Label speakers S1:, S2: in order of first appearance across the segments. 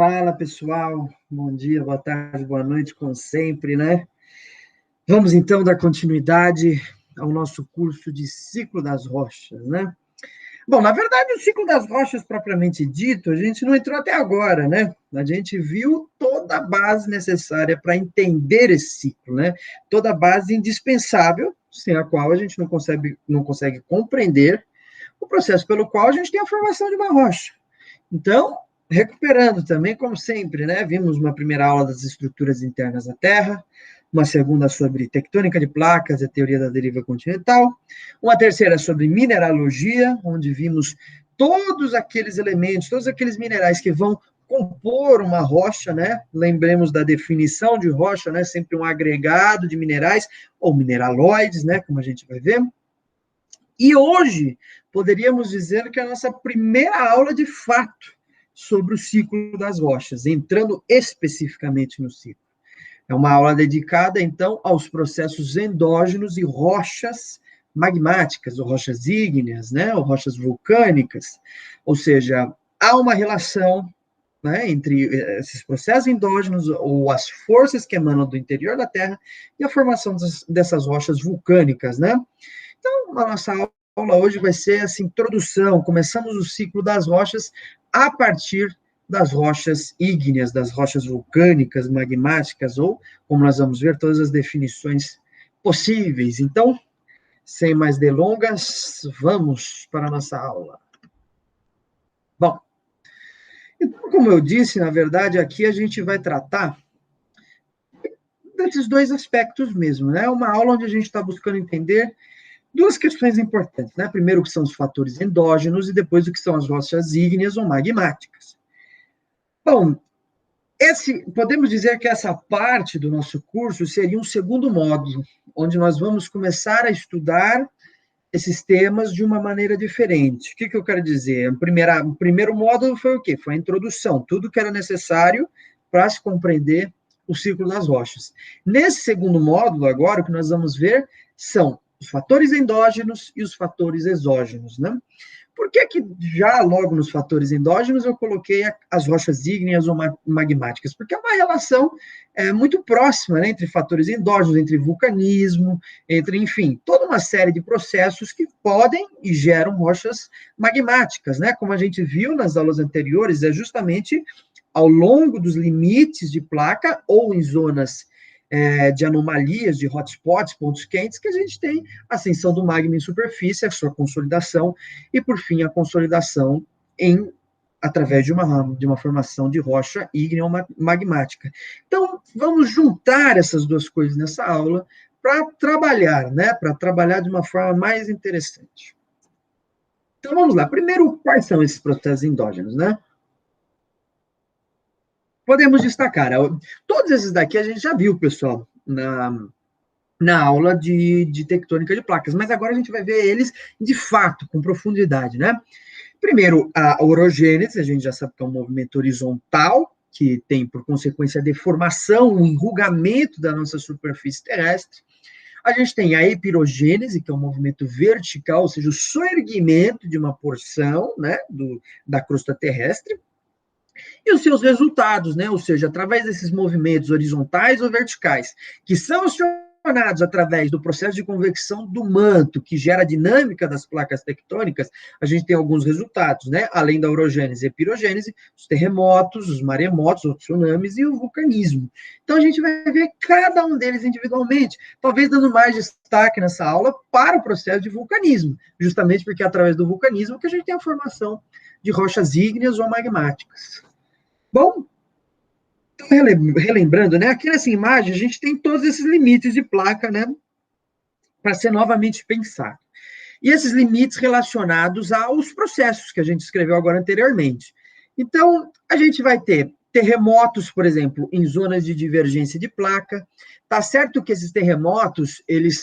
S1: Fala, pessoal. Bom dia, boa tarde, boa noite, como sempre, né? Vamos, então, dar continuidade ao nosso curso de Ciclo das Rochas, né? Bom, na verdade, o ciclo das rochas, propriamente dito, a gente não entrou até agora, né? A gente viu toda a base necessária para entender esse ciclo, né? Toda a base indispensável, sem a qual a gente não consegue compreender o processo pelo qual a gente tem a formação de uma rocha. Então, recuperando também, como sempre, né? Vimos uma primeira aula das estruturas internas da Terra, uma segunda sobre tectônica de placas e a teoria da deriva continental, uma terceira sobre mineralogia, onde vimos todos aqueles elementos, todos aqueles minerais que vão compor uma rocha, né? Lembremos da definição de rocha, né? Sempre um agregado de minerais, ou mineraloides, né? Como a gente vai ver. E hoje, poderíamos dizer que é a nossa primeira aula de fato sobre o ciclo das rochas, entrando especificamente no ciclo. É uma aula dedicada, então, aos processos endógenos e rochas magmáticas, ou rochas ígneas, né, ou rochas vulcânicas. Ou seja, há uma relação, né, entre esses processos endógenos, ou as forças que emanam do interior da Terra, e a formação dessas rochas vulcânicas, né? Então, a nossa aula hoje vai ser essa introdução. Começamos o ciclo das rochas a partir das rochas ígneas, das rochas vulcânicas, magmáticas, ou, como nós vamos ver, todas as definições possíveis. Então, sem mais delongas, vamos para a nossa aula. Bom, então, como eu disse, na verdade, aqui a gente vai tratar desses dois aspectos mesmo, né? Uma aula onde a gente está buscando entender duas questões importantes, né? Primeiro, o que são os fatores endógenos e depois o que são as rochas ígneas ou magmáticas. Bom, podemos dizer que essa parte do nosso curso seria um segundo módulo, onde nós vamos começar a estudar esses temas de uma maneira diferente. O que eu quero dizer? O primeiro módulo foi o quê? Foi a introdução, tudo que era necessário para se compreender o ciclo das rochas. Nesse segundo módulo, agora, o que nós vamos ver são os fatores endógenos e os fatores exógenos, né? Por que já logo nos fatores endógenos eu coloquei as rochas ígneas ou magmáticas? Porque é uma relação muito próxima, né, entre fatores endógenos, entre vulcanismo, entre, enfim, toda uma série de processos que podem e geram rochas magmáticas, né? Como a gente viu nas aulas anteriores, é justamente ao longo dos limites de placa ou em zonas de anomalias, de hotspots, pontos quentes, que a gente tem a ascensão do magma em superfície, a sua consolidação, e, por fim, a consolidação através de uma formação de rocha ígnea ou magmática. Então, vamos juntar essas duas coisas nessa aula para trabalhar, né? Para trabalhar de uma forma mais interessante. Então, vamos lá. Primeiro, quais são esses processos endógenos, né? Podemos destacar, todos esses daqui a gente já viu, pessoal, na aula de tectônica de placas, mas agora a gente vai ver eles de fato, com profundidade, né? Primeiro, a orogênese, a gente já sabe que é um movimento horizontal, que tem por consequência a deformação, o enrugamento da nossa superfície terrestre. A gente tem a epirogênese, que é um movimento vertical, ou seja, o soerguimento de uma porção, né, da crosta terrestre, e os seus resultados, né? Ou seja, através desses movimentos horizontais ou verticais, que são acionados através do processo de convecção do manto, que gera a dinâmica das placas tectônicas, a gente tem alguns resultados, né? Além da orogênese e epirogênese, os terremotos, os maremotos, os tsunamis e o vulcanismo. Então, a gente vai ver cada um deles individualmente, talvez dando mais destaque nessa aula para o processo de vulcanismo, justamente porque é através do vulcanismo que a gente tem a formação de rochas ígneas ou magmáticas. Bom, relembrando, né? Aqui nessa imagem a gente tem todos esses limites de placa, né? Para ser novamente pensado. E esses limites relacionados aos processos que a gente escreveu agora anteriormente. Então, a gente vai ter terremotos, por exemplo, em zonas de divergência de placa. Tá certo que esses terremotos, eles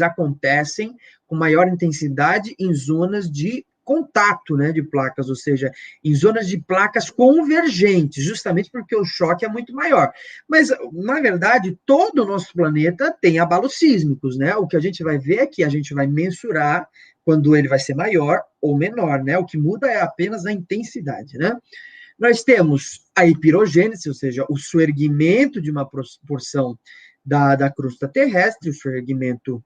S1: acontecem com maior intensidade em zonas de contato, né, de placas, ou seja, em zonas de placas convergentes, justamente porque o choque é muito maior. Mas, na verdade, todo o nosso planeta tem abalos sísmicos, né? O que a gente vai ver é que a gente vai mensurar quando ele vai ser maior ou menor, né? O que muda é apenas a intensidade, né? Nós temos a hipirogênese, ou seja, o soerguimento de uma porção da crosta terrestre, o soerguimento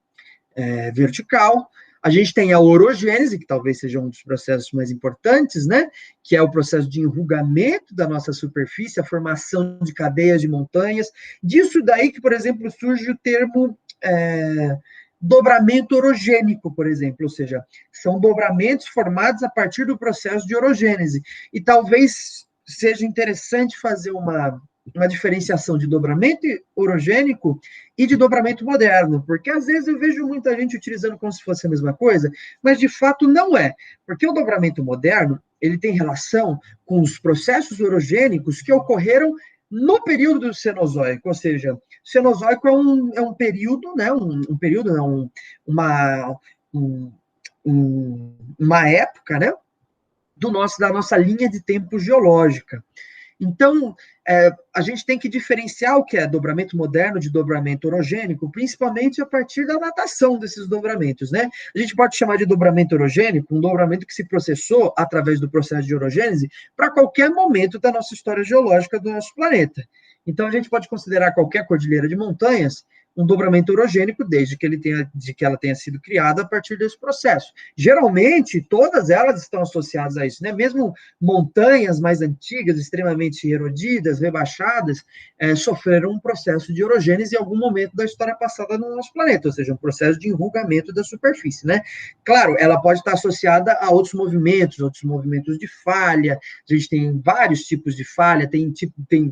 S1: vertical. A gente tem a orogênese, que talvez seja um dos processos mais importantes, né? Que é o processo de enrugamento da nossa superfície, a formação de cadeias de montanhas. Disso daí que, por exemplo, surge o termo dobramento orogênico, por exemplo, ou seja, são dobramentos formados a partir do processo de orogênese. E talvez seja interessante fazer uma diferenciação de dobramento orogênico e de dobramento moderno, porque às vezes eu vejo muita gente utilizando como se fosse a mesma coisa, mas de fato não é, porque o dobramento moderno, ele tem relação com os processos orogênicos que ocorreram no período do Cenozoico, ou seja, o Cenozoico é um período, né, uma época, né, da nossa linha de tempo geológica. Então, a gente tem que diferenciar o que é dobramento moderno de dobramento orogênico, principalmente a partir da datação desses dobramentos, né? A gente pode chamar de dobramento orogênico um dobramento que se processou através do processo de orogênese para qualquer momento da nossa história geológica do nosso planeta. Então, a gente pode considerar qualquer cordilheira de montanhas um dobramento orogênico desde que ela tenha sido criada a partir desse processo. Geralmente, todas elas estão associadas a isso, né? Mesmo montanhas mais antigas, extremamente erodidas, rebaixadas, sofreram um processo de orogênese em algum momento da história passada no nosso planeta, ou seja, um processo de enrugamento da superfície, né? Claro, ela pode estar associada a outros movimentos de falha, a gente tem vários tipos de falha, tem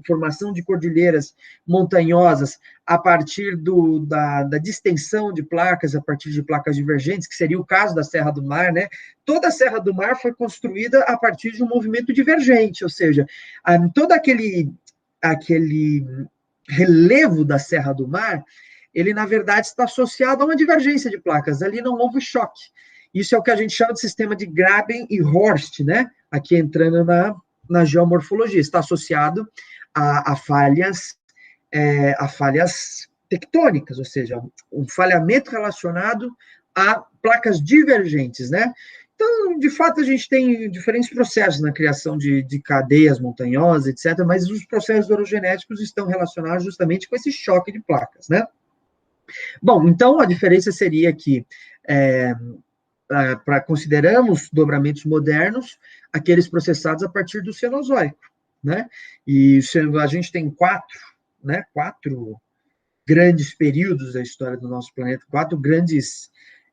S1: formação de cordilheiras montanhosas a partir da distensão de placas, a partir de placas divergentes, que seria o caso da Serra do Mar, né? Toda a Serra do Mar foi construída a partir de um movimento divergente, ou seja, todo aquele relevo da Serra do Mar, ele, na verdade, está associado a uma divergência de placas, ali não houve choque. Isso é o que a gente chama de sistema de Graben e Horst, né? Aqui entrando na geomorfologia, está associado a falhas tectônicas, ou seja, um falhamento relacionado a placas divergentes, né? Então, de fato, a gente tem diferentes processos na criação de cadeias montanhosas, etc., mas os processos orogenéticos estão relacionados justamente com esse choque de placas, né? Bom, então, a diferença seria que consideramos dobramentos modernos aqueles processados a partir do Cenozoico, né? E a gente tem quatro grandes períodos da história do nosso planeta, quatro grandes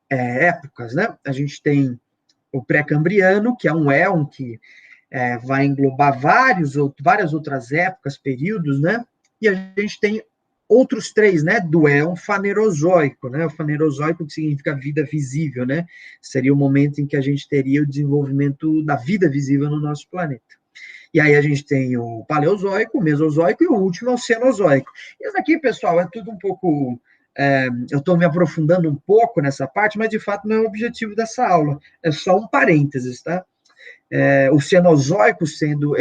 S1: épocas, né? A gente tem o pré-cambriano, que é um éon que vai englobar várias outras épocas, períodos, né? E a gente tem outros três, né, do éon fanerozoico, né? O fanerozoico que significa vida visível, né? Seria o momento em que a gente teria o desenvolvimento da vida visível no nosso planeta. E aí a gente tem o paleozoico, o mesozoico e o último é o cenozoico. Isso aqui, pessoal, é tudo um pouco... eu estou me aprofundando um pouco nessa parte, mas de fato não é o objetivo dessa aula. É só um parênteses, tá? O Cenozoico sendo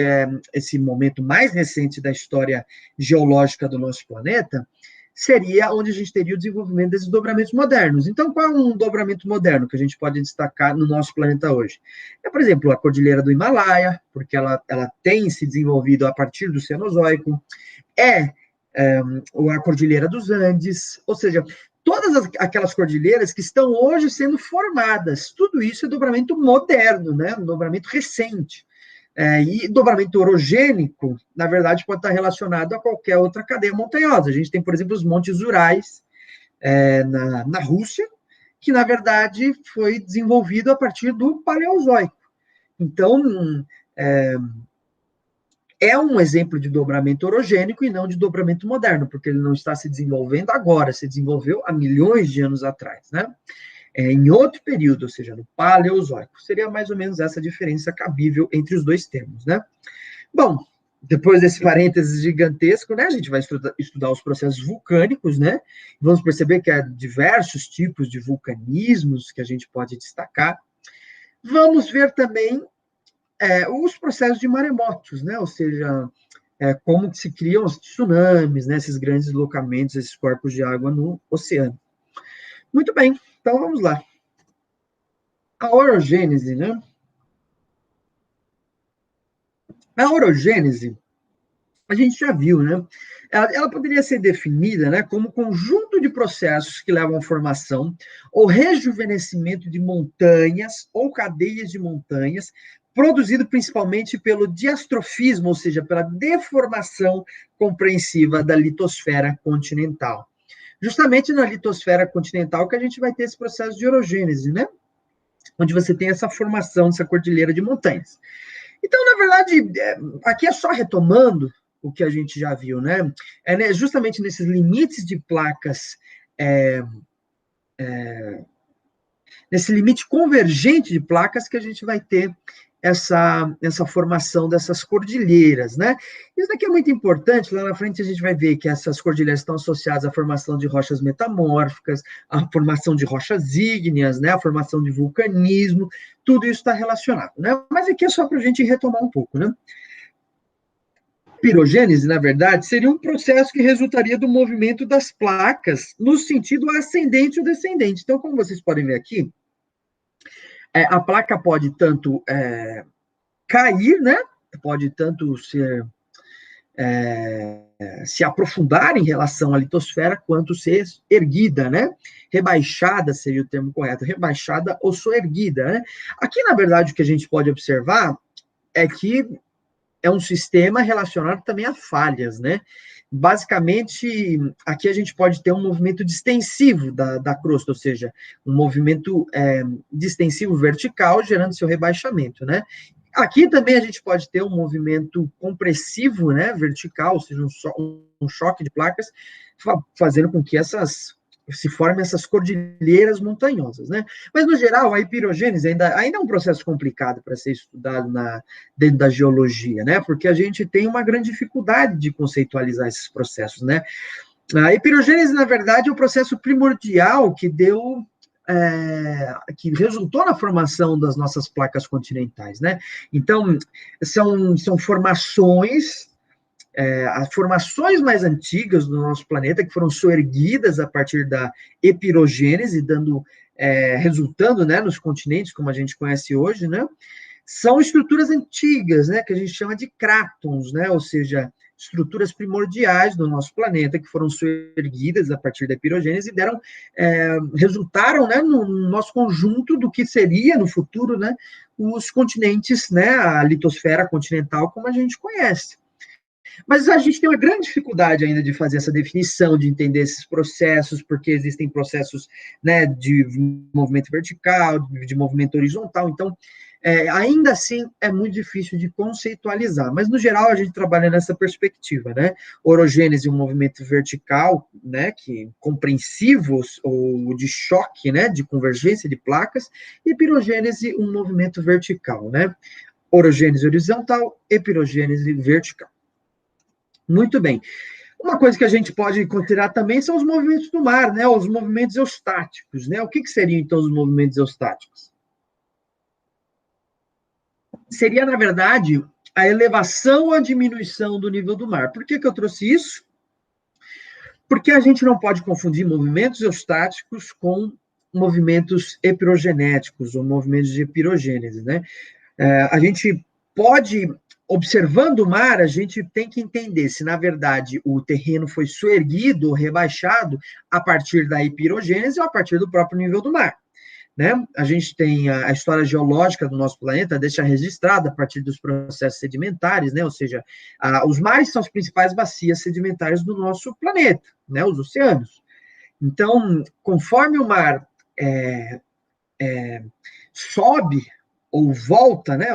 S1: esse momento mais recente da história geológica do nosso planeta, seria onde a gente teria o desenvolvimento desses dobramentos modernos. Então, qual é um dobramento moderno que a gente pode destacar no nosso planeta hoje? Por exemplo, a Cordilheira do Himalaia, porque ela tem se desenvolvido a partir do Cenozoico, a Cordilheira dos Andes, ou seja, todas aquelas cordilheiras que estão hoje sendo formadas, tudo isso é dobramento moderno, né? Um dobramento recente. E dobramento orogênico, na verdade, pode estar relacionado a qualquer outra cadeia montanhosa. A gente tem, por exemplo, os Montes Urais na Rússia, que, na verdade, foi desenvolvido a partir do Paleozoico. Então, é um exemplo de dobramento orogênico e não de dobramento moderno, porque ele não está se desenvolvendo agora, se desenvolveu há milhões de anos atrás, né? Em outro período, ou seja, no Paleozoico. Seria mais ou menos essa diferença cabível entre os dois termos, né? Bom, depois desse parênteses gigantesco, né, a gente vai estudar os processos vulcânicos, né? Vamos perceber que há diversos tipos de vulcanismos que a gente pode destacar. Vamos ver também os processos de maremotos, né? Ou seja, como que se criam os tsunamis, né? Esses grandes deslocamentos, esses corpos de água no oceano. Muito bem, então vamos lá. A orogênese, né? A orogênese, a gente já viu, né? Ela poderia ser definida, né, como conjunto de processos que levam à formação ou rejuvenescimento de montanhas ou cadeias de montanhas, produzido principalmente pelo diastrofismo, ou seja, pela deformação compreensiva da litosfera continental. Justamente na litosfera continental que a gente vai ter esse processo de orogênese, né? Onde você tem essa formação dessa cordilheira de montanhas. Então, na verdade, aqui é só retomando o que a gente já viu, né? É justamente nesses limites de placas, nesse limite convergente de placas que a gente vai ter essa formação dessas cordilheiras, né? Isso daqui é muito importante, lá na frente a gente vai ver que essas cordilheiras estão associadas à formação de rochas metamórficas, à formação de rochas ígneas, né? A formação de vulcanismo, tudo isso está relacionado, né? Mas aqui é só para a gente retomar um pouco, né? Pirogênese, na verdade, seria um processo que resultaria do movimento das placas no sentido ascendente ou descendente. Então, como vocês podem ver aqui, a placa pode tanto cair, né? Pode tanto se aprofundar em relação à litosfera, quanto ser erguida, né? Rebaixada seria o termo correto, rebaixada ou soerguida, né? Aqui, na verdade, o que a gente pode observar é que é um sistema relacionado também a falhas, né? Basicamente, aqui a gente pode ter um movimento distensivo da crosta, ou seja, um movimento distensivo vertical, gerando seu rebaixamento, né? Aqui também a gente pode ter um movimento compressivo, né, vertical, ou seja, um choque de placas, fazendo com que se formem essas cordilheiras montanhosas, né? Mas, no geral, a pirogênese ainda é um processo complicado para ser estudado dentro da geologia, né? Porque a gente tem uma grande dificuldade de conceitualizar esses processos, né? A pirogênese, na verdade, é o processo primordial que resultou na formação das nossas placas continentais, né? Então, são formações, as formações mais antigas do nosso planeta, que foram soerguidas a partir da epirogênese, resultando, né, nos continentes, como a gente conhece hoje, né? São estruturas antigas, né, que a gente chama de crátons, né? Ou seja, estruturas primordiais do nosso planeta que foram erguidas a partir da pirogênese e resultaram, né, no nosso conjunto do que seria no futuro, né, os continentes, né, a litosfera continental como a gente conhece. Mas a gente tem uma grande dificuldade ainda de fazer essa definição, de entender esses processos, porque existem processos, né, de movimento vertical, de movimento horizontal, então ainda assim é muito difícil de conceitualizar, mas no geral a gente trabalha nessa perspectiva, né? Orogênese, um movimento vertical, né, que compreensivo ou de choque, né, de convergência de placas, e pirogênese, um movimento vertical, né? Orogênese horizontal e pirogênese vertical. Muito bem. Uma coisa que a gente pode considerar também são os movimentos do mar, né? Os movimentos eustáticos, né? O que seriam, então, os movimentos eustáticos? Seria, na verdade, a elevação ou a diminuição do nível do mar. Por que eu trouxe isso? Porque a gente não pode confundir movimentos eustáticos com movimentos epirogenéticos, ou movimentos de epirogênese, né? A gente pode, observando o mar, a gente tem que entender se, na verdade, o terreno foi soerguido ou rebaixado a partir da epirogênese ou a partir do próprio nível do mar. Né? A gente tem a história geológica do nosso planeta, deixa registrada a partir dos processos sedimentares, né? Ou seja, os mares são as principais bacias sedimentares do nosso planeta, né? Os oceanos. Então, conforme o mar sobe ou volta, né?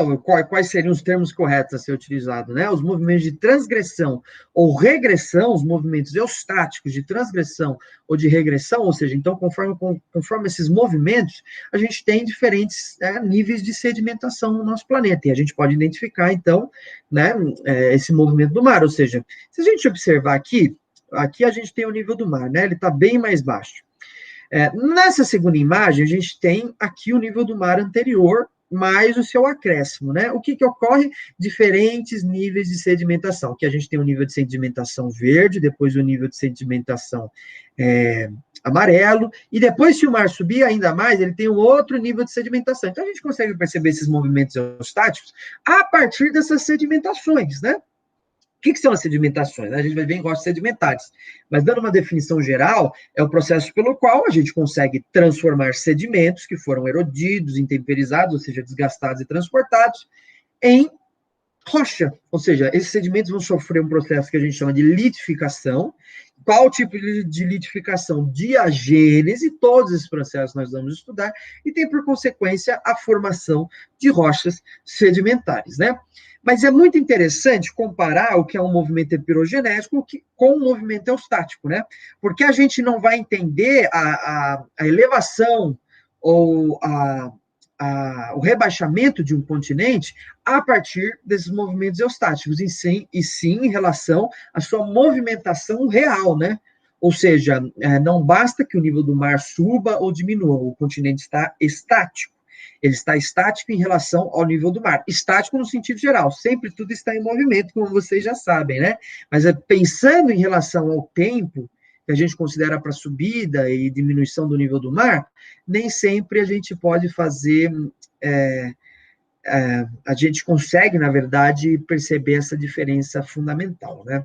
S1: Quais seriam os termos corretos a ser utilizados, né? Os movimentos de transgressão ou regressão, os movimentos eustáticos de transgressão ou de regressão, ou seja, então, conforme esses movimentos, a gente tem diferentes níveis de sedimentação no nosso planeta, e a gente pode identificar, então, né, esse movimento do mar, ou seja, se a gente observar aqui a gente tem o nível do mar, né? Ele está bem mais baixo. Nessa segunda imagem, a gente tem aqui o nível do mar anterior mais o seu acréscimo, né? O que ocorre? Diferentes níveis de sedimentação, que a gente tem o nível de sedimentação verde, depois o nível de sedimentação amarelo, e depois, se o mar subir ainda mais, ele tem um outro nível de sedimentação. Então, a gente consegue perceber esses movimentos geostáticos a partir dessas sedimentações, né? O que são as sedimentações? A gente vai ver em rochas sedimentares. Mas, dando uma definição geral, é o processo pelo qual a gente consegue transformar sedimentos que foram erodidos, intemperizados, ou seja, desgastados e transportados, em rocha. Ou seja, esses sedimentos vão sofrer um processo que a gente chama de litificação. Qual tipo de litificação? Diagênese, todos esses processos nós vamos estudar, e tem, por consequência, a formação de rochas sedimentares, né? Mas é muito interessante comparar o que é um movimento epirogenético com um movimento eustático, né? Porque a gente não vai entender a elevação ou o rebaixamento de um continente a partir desses movimentos eustáticos, e sim em relação à sua movimentação real, né? Ou seja, não basta que o nível do mar suba ou diminua, o continente está estático. Ele está estático em relação ao nível do mar. Estático no sentido geral, sempre tudo está em movimento, como vocês já sabem, né? Mas pensando em relação ao tempo, que a gente considera para subida e diminuição do nível do mar, nem sempre a gente pode fazer, a gente consegue, na verdade, perceber essa diferença fundamental, né?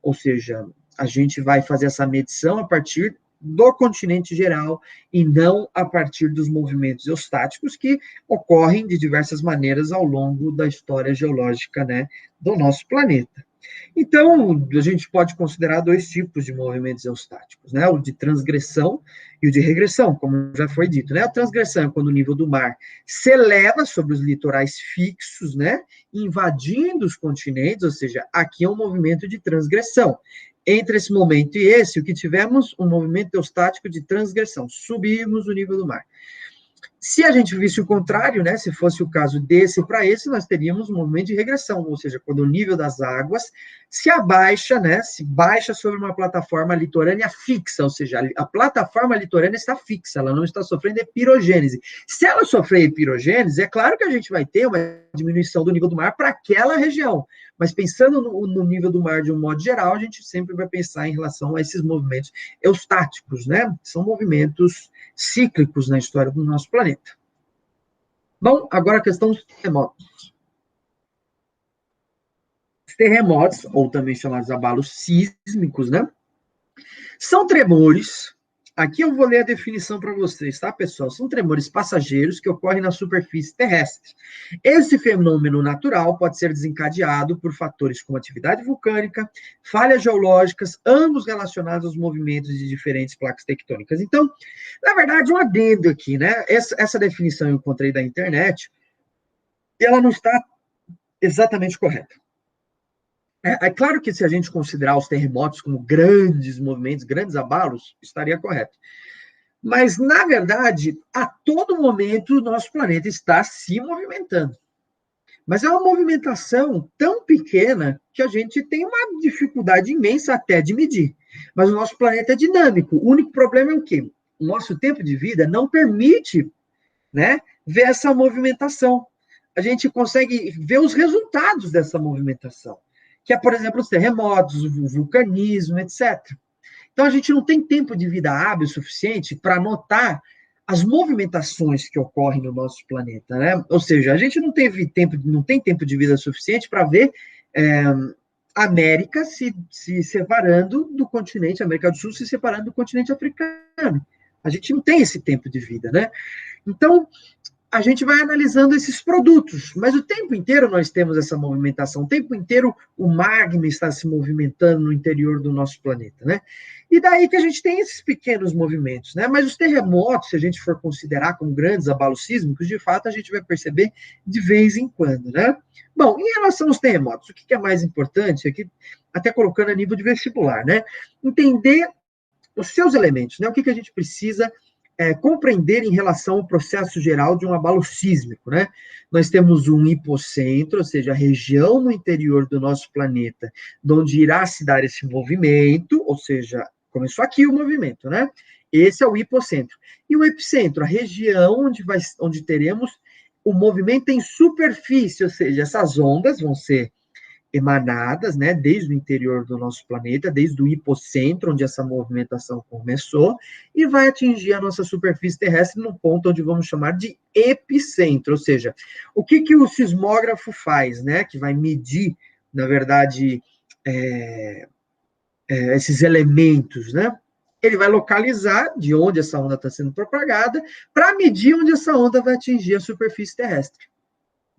S1: Ou seja, a gente vai fazer essa medição a partir do continente geral e não a partir dos movimentos eustáticos que ocorrem de diversas maneiras ao longo da história geológica, né, do nosso planeta. Então, a gente pode considerar dois tipos de movimentos eustáticos, né? O de transgressão e o de regressão, como já foi dito, né? A transgressão é quando o nível do mar se eleva sobre os litorais fixos, né? Invadindo os continentes, ou seja, aqui é um movimento de transgressão. Entre esse momento e esse, o que tivemos? Um movimento eustático de transgressão, subimos o nível do mar. Se a gente visse o contrário, né, se fosse o caso desse para esse, nós teríamos um movimento de regressão, ou seja, quando o nível das águas se abaixa, né, se baixa sobre uma plataforma litorânea fixa, ou seja, a plataforma litorânea está fixa, ela não está sofrendo epirogênese. Se ela sofrer epirogênese, é claro que a gente vai ter uma diminuição do nível do mar para aquela região, mas pensando no nível do mar de um modo geral, a gente sempre vai pensar em relação a esses movimentos eustáticos, né, são movimentos cíclicos na história do nosso planeta. Bom, agora a questão dos terremotos. Os terremotos, ou também chamados abalos sísmicos, né? São tremores. Aqui eu vou ler a definição para vocês, tá, pessoal? São tremores passageiros que ocorrem na superfície terrestre. Esse fenômeno natural pode ser desencadeado por fatores como atividade vulcânica, falhas geológicas, ambos relacionados aos movimentos de diferentes placas tectônicas. Então, na verdade, um adendo aqui, né? Essa definição eu encontrei da internet, e ela não está exatamente correta. É claro que se a gente considerar os terremotos como grandes movimentos, grandes abalos, estaria correto. Mas, na verdade, a todo momento o nosso planeta está se movimentando. Mas é uma movimentação tão pequena que a gente tem uma dificuldade imensa até de medir. Mas o nosso planeta é dinâmico. O único problema é o quê? O nosso tempo de vida não permite, né, ver essa movimentação. A gente consegue ver os resultados dessa movimentação, que é, por exemplo, os terremotos, o vulcanismo, etc. Então, a gente não tem tempo de vida hábil suficiente para notar as movimentações que ocorrem no nosso planeta, né? Ou seja, a gente não tem tempo de vida suficiente para ver a América se separando do continente, a América do Sul se separando do continente africano. A gente não tem esse tempo de vida, né? Então, a gente vai analisando esses produtos, mas o tempo inteiro nós temos essa movimentação, o tempo inteiro o magma está se movimentando no interior do nosso planeta, né? E daí que a gente tem esses pequenos movimentos, né? Mas os terremotos, se a gente for considerar como grandes abalos sísmicos, de fato a gente vai perceber de vez em quando, né? Bom, em relação aos terremotos, o que é mais importante aqui, até colocando a nível de vestibular, né? Entender os seus elementos, né? O que a gente precisa compreender em relação ao processo geral de um abalo sísmico, né? Nós temos um hipocentro, ou seja, a região no interior do nosso planeta, onde irá se dar esse movimento, ou seja, começou aqui o movimento, né? Esse é o hipocentro. E o epicentro, a região onde teremos o movimento em superfície, ou seja, essas ondas vão ser emanadas, né, desde o interior do nosso planeta, desde o hipocentro, onde essa movimentação começou, e vai atingir a nossa superfície terrestre num ponto onde vamos chamar de epicentro, ou seja, o que que o sismógrafo faz, né, que vai medir, na verdade, esses elementos, né? Ele vai localizar de onde essa onda está sendo propagada para medir onde essa onda vai atingir a superfície terrestre.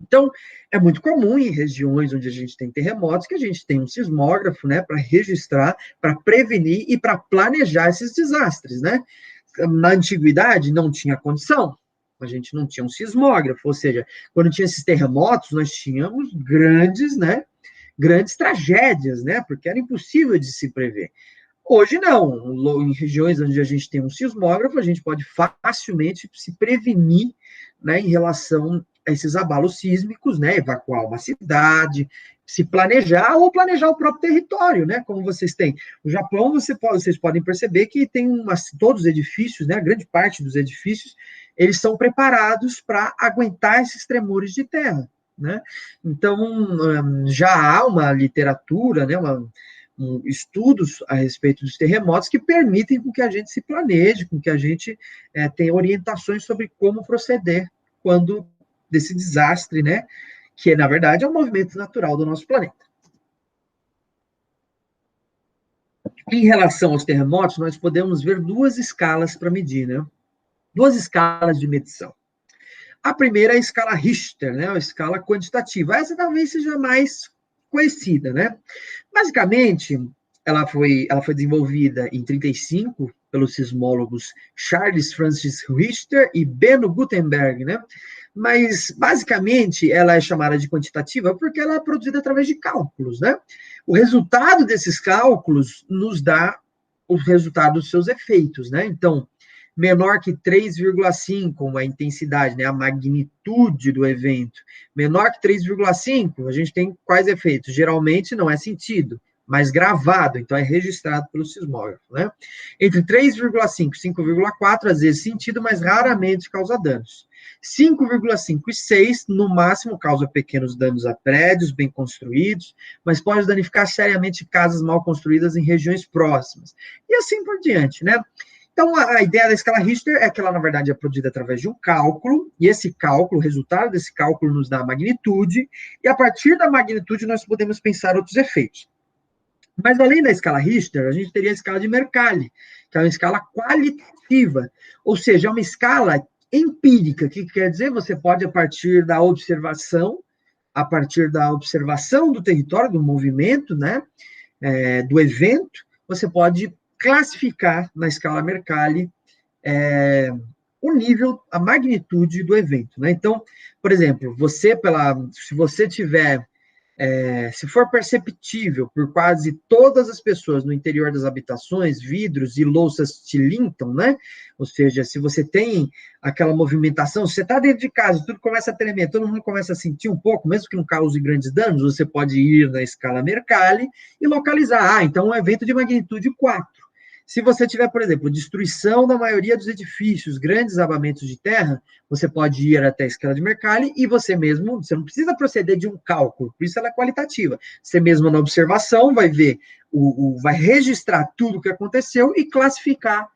S1: Então, é muito comum em regiões onde a gente tem terremotos que a gente tem um sismógrafo, né, para registrar, para prevenir e para planejar esses desastres, né? Na antiguidade não tinha condição, a gente não tinha um sismógrafo, ou seja, quando tinha esses terremotos, nós tínhamos grandes, né, grandes tragédias, né, porque era impossível de se prever. Hoje não, em regiões onde a gente tem um sismógrafo, a gente pode facilmente se prevenir, né, em relação a esses abalos sísmicos, né, evacuar uma cidade, se planejar ou planejar o próprio território, né, como vocês têm. O Japão, vocês podem perceber que tem todos os edifícios, né, a grande parte dos edifícios, eles são preparados para aguentar esses tremores de terra, né. Então, já há uma literatura, né, estudos a respeito dos terremotos que permitem com que a gente se planeje, com que a gente tenha orientações sobre como proceder quando desse desastre, né, que na verdade é um movimento natural do nosso planeta. Em relação aos terremotos, nós podemos ver duas escalas para medir, né? Duas escalas de medição. A primeira é a escala Richter, né, a escala quantitativa. Essa talvez seja mais conhecida, né? Basicamente, ela foi desenvolvida em 1935 pelos sismólogos Charles Francis Richter e Benno Gutenberg, né? Mas, basicamente, ela é chamada de quantitativa porque ela é produzida através de cálculos, né? O resultado desses cálculos nos dá o resultado dos seus efeitos, né? Então, menor que 3,5 a intensidade, né, a magnitude do evento, menor que 3,5, a gente tem quais efeitos? Geralmente não é sentido, mas gravado, então é registrado pelo sismógrafo, né? Entre 3,5 e 5,4, às vezes sentido, mas raramente causa danos. 5,5 e 6, no máximo, causa pequenos danos a prédios bem construídos, mas pode danificar seriamente casas mal construídas em regiões próximas. E assim por diante, né? Então, a ideia da escala Richter é que ela, na verdade, é produzida através de um cálculo, e esse cálculo, o resultado desse cálculo nos dá a magnitude, e a partir da magnitude nós podemos pensar outros efeitos. Mas, além da escala Richter, a gente teria a escala de Mercalli, que é uma escala qualitativa, ou seja, é uma escala empírica. O que quer dizer? Você pode, a partir da observação do território, do movimento, né, do evento, você pode classificar na escala Mercalli o nível, a magnitude do evento, né? Então, por exemplo, se você tiver se for perceptível por quase todas as pessoas no interior das habitações, vidros e louças tilintam, né? Ou seja, se você tem aquela movimentação, se você está dentro de casa, tudo começa a tremer, todo mundo começa a sentir um pouco, mesmo que não cause grandes danos, você pode ir na escala Mercalli e localizar. Então, um evento de magnitude 4. Se você tiver, por exemplo, destruição da maioria dos edifícios, grandes desabamentos de terra, você pode ir até a escala de Mercalli e você mesmo, você não precisa proceder de um cálculo, por isso ela é qualitativa. Você mesmo na observação vai ver, vai registrar tudo o que aconteceu e classificar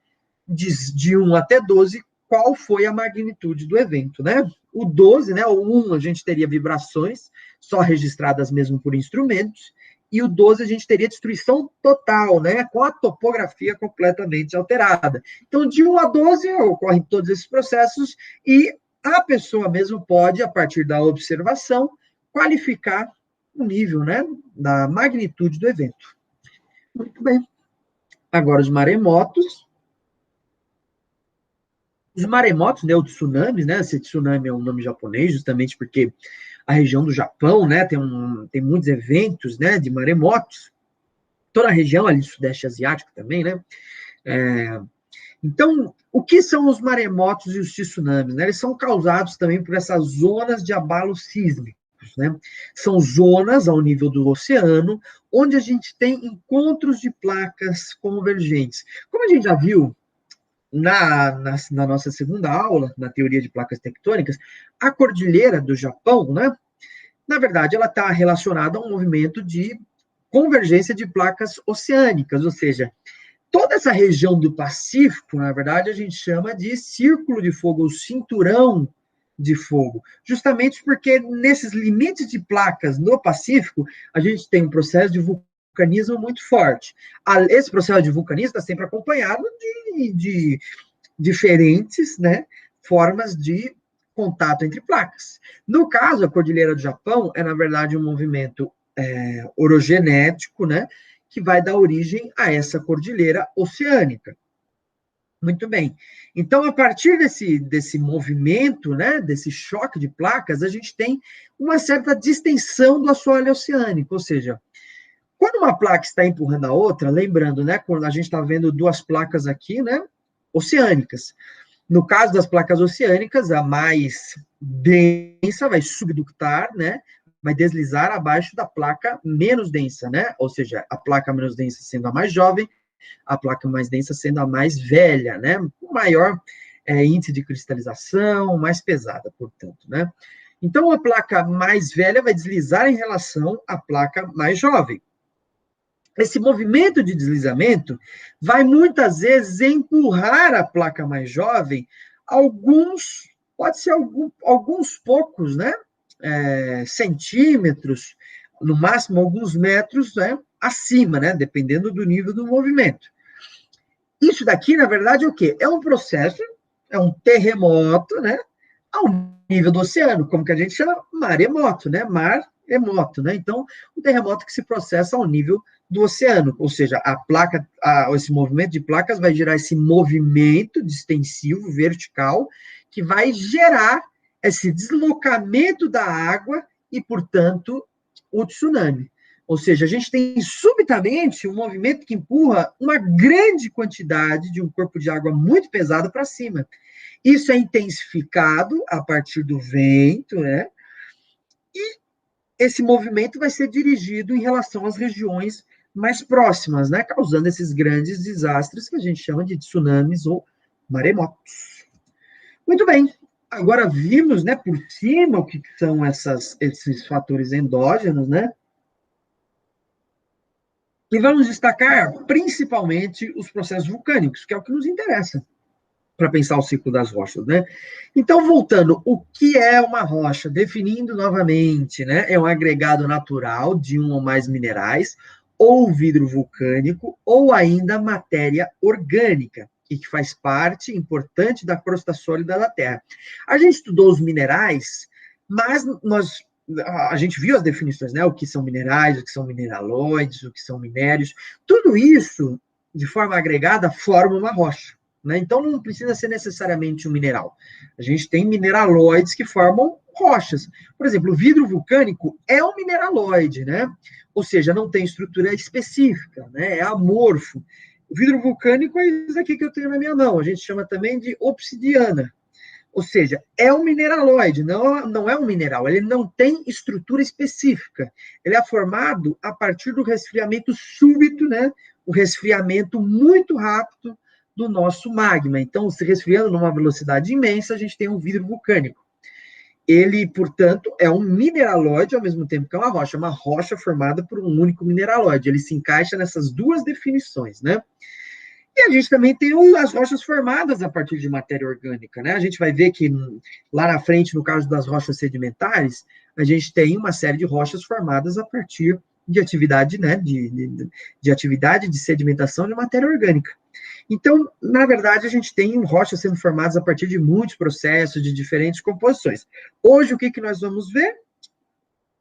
S1: de 1 até 12 qual foi a magnitude do evento, né? O 12, né, o 1 a gente teria vibrações, só registradas mesmo por instrumentos, e o 12 a gente teria destruição total, né, com a topografia completamente alterada. Então, de 1 a 12 ocorrem todos esses processos e a pessoa mesmo pode, a partir da observação, qualificar o nível, né, da magnitude do evento. Muito bem. Agora, os maremotos. Os maremotos, né, o tsunami, né, esse tsunami é um nome japonês, justamente porque a região do Japão, né, tem muitos eventos, né, de maremotos, toda a região ali do Sudeste Asiático também, né, então, o que são os maremotos e os tsunamis, né? Eles são causados também por essas zonas de abalo sísmicos, né? São zonas ao nível do oceano, onde a gente tem encontros de placas convergentes. Como a gente já viu na nossa segunda aula, na teoria de placas tectônicas, a cordilheira do Japão, né? Na verdade, ela está relacionada a um movimento de convergência de placas oceânicas, ou seja, toda essa região do Pacífico, na verdade, a gente chama de círculo de fogo, ou cinturão de fogo, justamente porque nesses limites de placas no Pacífico, a gente tem um processo de vulcanismo muito forte. Esse processo de vulcanismo está sempre acompanhado de diferentes, né, formas de contato entre placas. No caso, a Cordilheira do Japão é, na verdade, um movimento orogenético, né, que vai dar origem a essa cordilheira oceânica. Muito bem. Então, a partir desse movimento, né, desse choque de placas, a gente tem uma certa distensão do assoalho oceânico, ou seja, quando uma placa está empurrando a outra, lembrando, né, quando a gente está vendo duas placas aqui, né, oceânicas. No caso das placas oceânicas, a mais densa vai subductar, né, vai deslizar abaixo da placa menos densa, né, ou seja, a placa menos densa sendo a mais jovem, a placa mais densa sendo a mais velha, né, com maior índice de cristalização, mais pesada, portanto, né. Então, a placa mais velha vai deslizar em relação à placa mais jovem. Esse movimento de deslizamento vai muitas vezes empurrar a placa mais jovem pode ser alguns poucos, né, centímetros, no máximo alguns metros, né, acima, né, dependendo do nível do movimento. Isso daqui, na verdade, é o quê? É um processo, é um terremoto, né, ao nível do oceano, como que a gente chama? Maremoto, né, mar remoto, né? Então, o terremoto que se processa ao nível do oceano, ou seja, esse movimento de placas vai gerar esse movimento distensivo vertical que vai gerar esse deslocamento da água e, portanto, o tsunami. Ou seja, a gente tem subitamente um movimento que empurra uma grande quantidade de um corpo de água muito pesado para cima. Isso é intensificado a partir do vento, né? E esse movimento vai ser dirigido em relação às regiões mais próximas, né? Causando esses grandes desastres que a gente chama de tsunamis ou maremotos. Muito bem. Agora vimos, né, por cima o que são esses fatores endógenos, né? E vamos destacar principalmente os processos vulcânicos, que é o que nos interessa para pensar o ciclo das rochas, né? Então, voltando, o que é uma rocha? Definindo novamente, né? É um agregado natural de um ou mais minerais, ou vidro vulcânico, ou ainda matéria orgânica, e que faz parte importante da crosta sólida da Terra. A gente estudou os minerais, mas a gente viu as definições, né? O que são minerais, o que são mineraloides, o que são minérios. Tudo isso, de forma agregada, forma uma rocha. Né? Então, não precisa ser necessariamente um mineral. A gente tem mineraloides que formam rochas. Por exemplo, o vidro vulcânico é um mineraloide, né? Ou seja, não tem estrutura específica, né? É amorfo. O vidro vulcânico é isso aqui que eu tenho na minha mão. A gente chama também de obsidiana. Ou seja, é um mineraloide, não é um mineral. Ele não tem estrutura específica. Ele é formado a partir do resfriamento súbito, né? O resfriamento muito rápido do nosso magma. Então, se resfriando numa velocidade imensa, a gente tem um vidro vulcânico. Ele, portanto, é um mineraloide, ao mesmo tempo que é uma rocha formada por um único mineraloide. Ele se encaixa nessas duas definições, né? E a gente também tem as rochas formadas a partir de matéria orgânica, né? A gente vai ver que lá na frente, no caso das rochas sedimentares, a gente tem uma série de rochas formadas a partir de atividade, né? De atividade de sedimentação de matéria orgânica. Então, na verdade, a gente tem rochas sendo formadas a partir de muitos processos, de diferentes composições. Hoje, o que nós vamos ver?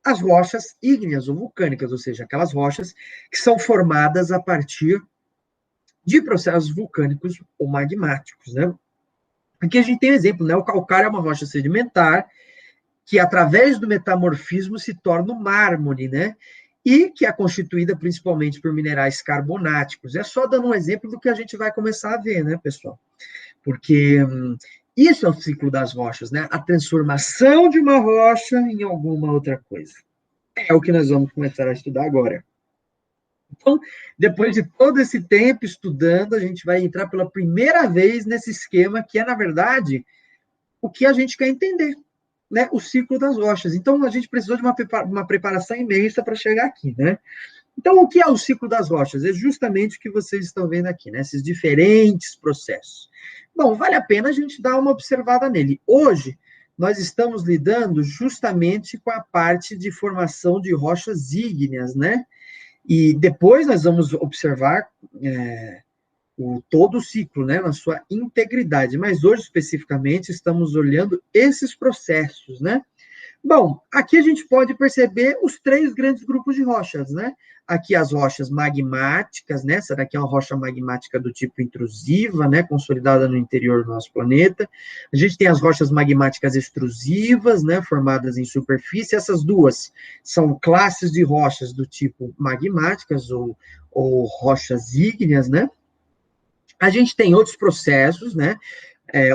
S1: As rochas ígneas ou vulcânicas, ou seja, aquelas rochas que são formadas a partir de processos vulcânicos ou magmáticos, né? Aqui a gente tem um exemplo, né? O calcário é uma rocha sedimentar que, através do metamorfismo, se torna o mármore, né? E que é constituída principalmente por minerais carbonáticos. É só dando um exemplo do que a gente vai começar a ver, né, pessoal? Porque isso é o ciclo das rochas, né? A transformação de uma rocha em alguma outra coisa. É o que nós vamos começar a estudar agora. Então, depois de todo esse tempo estudando, a gente vai entrar pela primeira vez nesse esquema que é, na verdade, o que a gente quer entender, né? O ciclo das rochas. Então, a gente precisou de uma preparação imensa para chegar aqui, né? Então, o que é o ciclo das rochas? É justamente o que vocês estão vendo aqui, né? Esses diferentes processos. Bom, vale a pena a gente dar uma observada nele. Hoje, nós estamos lidando justamente com a parte de formação de rochas ígneas, né? E depois nós vamos observar todo o ciclo, né, na sua integridade. Mas hoje, especificamente, estamos olhando esses processos, né? Bom, aqui a gente pode perceber os três grandes grupos de rochas, né? Aqui as rochas magmáticas, né? Essa daqui é uma rocha magmática do tipo intrusiva, né? Consolidada no interior do nosso planeta. A gente tem as rochas magmáticas extrusivas, né? Formadas em superfície. Essas duas são classes de rochas do tipo magmáticas ou rochas ígneas, né? A gente tem outros processos, né?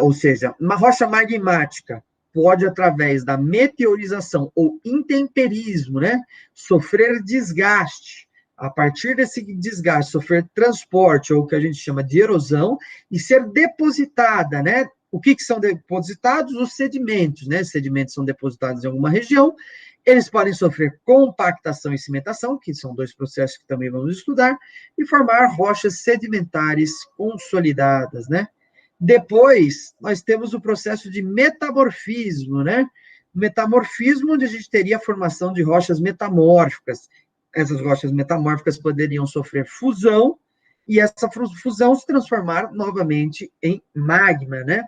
S1: Ou seja, uma rocha magmática pode, através da meteorização ou intemperismo, né, sofrer desgaste. A partir desse desgaste, sofrer transporte, ou o que a gente chama de erosão, e ser depositada, né? O que são depositados? Os sedimentos, né? Sedimentos são depositados em alguma região, eles podem sofrer compactação e cimentação, que são dois processos que também vamos estudar, e formar rochas sedimentares consolidadas, né? Depois, nós temos o processo de metamorfismo, né? Metamorfismo, onde a gente teria a formação de rochas metamórficas. Essas rochas metamórficas poderiam sofrer fusão, e essa fusão se transformar novamente em magma, né?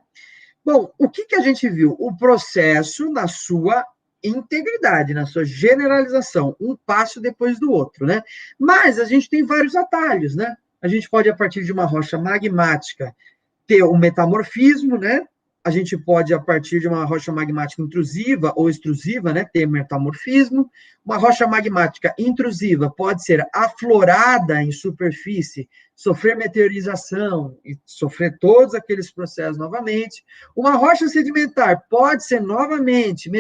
S1: Bom, o que a gente viu? O processo na sua integridade, na sua generalização, um passo depois do outro, né? Mas a gente tem vários atalhos, né? A gente pode, a partir de uma rocha magmática, ter o metamorfismo, né? A gente pode, a partir de uma rocha magmática intrusiva ou extrusiva, né, ter metamorfismo. Uma rocha magmática intrusiva pode ser aflorada em superfície, sofrer meteorização e sofrer todos aqueles processos novamente. Uma rocha sedimentar pode ser novamente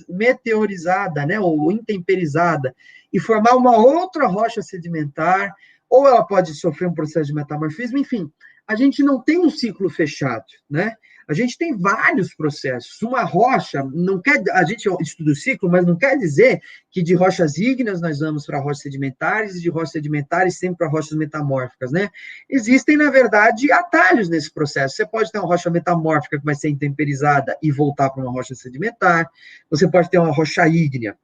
S1: meteorizada, né, ou intemperizada, e formar uma outra rocha sedimentar, ou ela pode sofrer um processo de metamorfismo, enfim. A gente não tem um ciclo fechado, né? A gente tem vários processos. Uma rocha, não quer, a gente estuda o ciclo, mas não quer dizer que de rochas ígneas nós vamos para rochas sedimentares e de rochas sedimentares sempre para rochas metamórficas, né? Existem, na verdade, atalhos nesse processo. Você pode ter uma rocha metamórfica que vai ser intemperizada e voltar para uma rocha sedimentar. Você pode ter uma rocha ígnea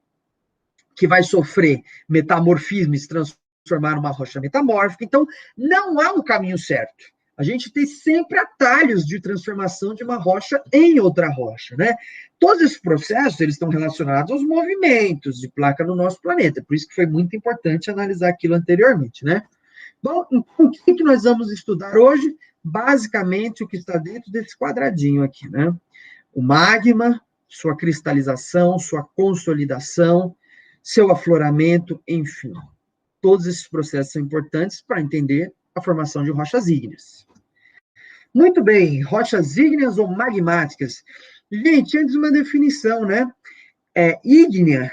S1: que vai sofrer metamorfismo e se transformar numa rocha metamórfica. Então, não há um caminho certo. A gente tem sempre atalhos de transformação de uma rocha em outra rocha, né? Todos esses processos, eles estão relacionados aos movimentos de placa no nosso planeta, por isso que foi muito importante analisar aquilo anteriormente, né? Bom, então, o que nós vamos estudar hoje? Basicamente, o que está dentro desse quadradinho aqui, né? O magma, sua cristalização, sua consolidação, seu afloramento, enfim. Todos esses processos são importantes para entender a formação de rochas ígneas. Muito bem, rochas ígneas ou magmáticas. Gente, antes uma definição, né? Ígnea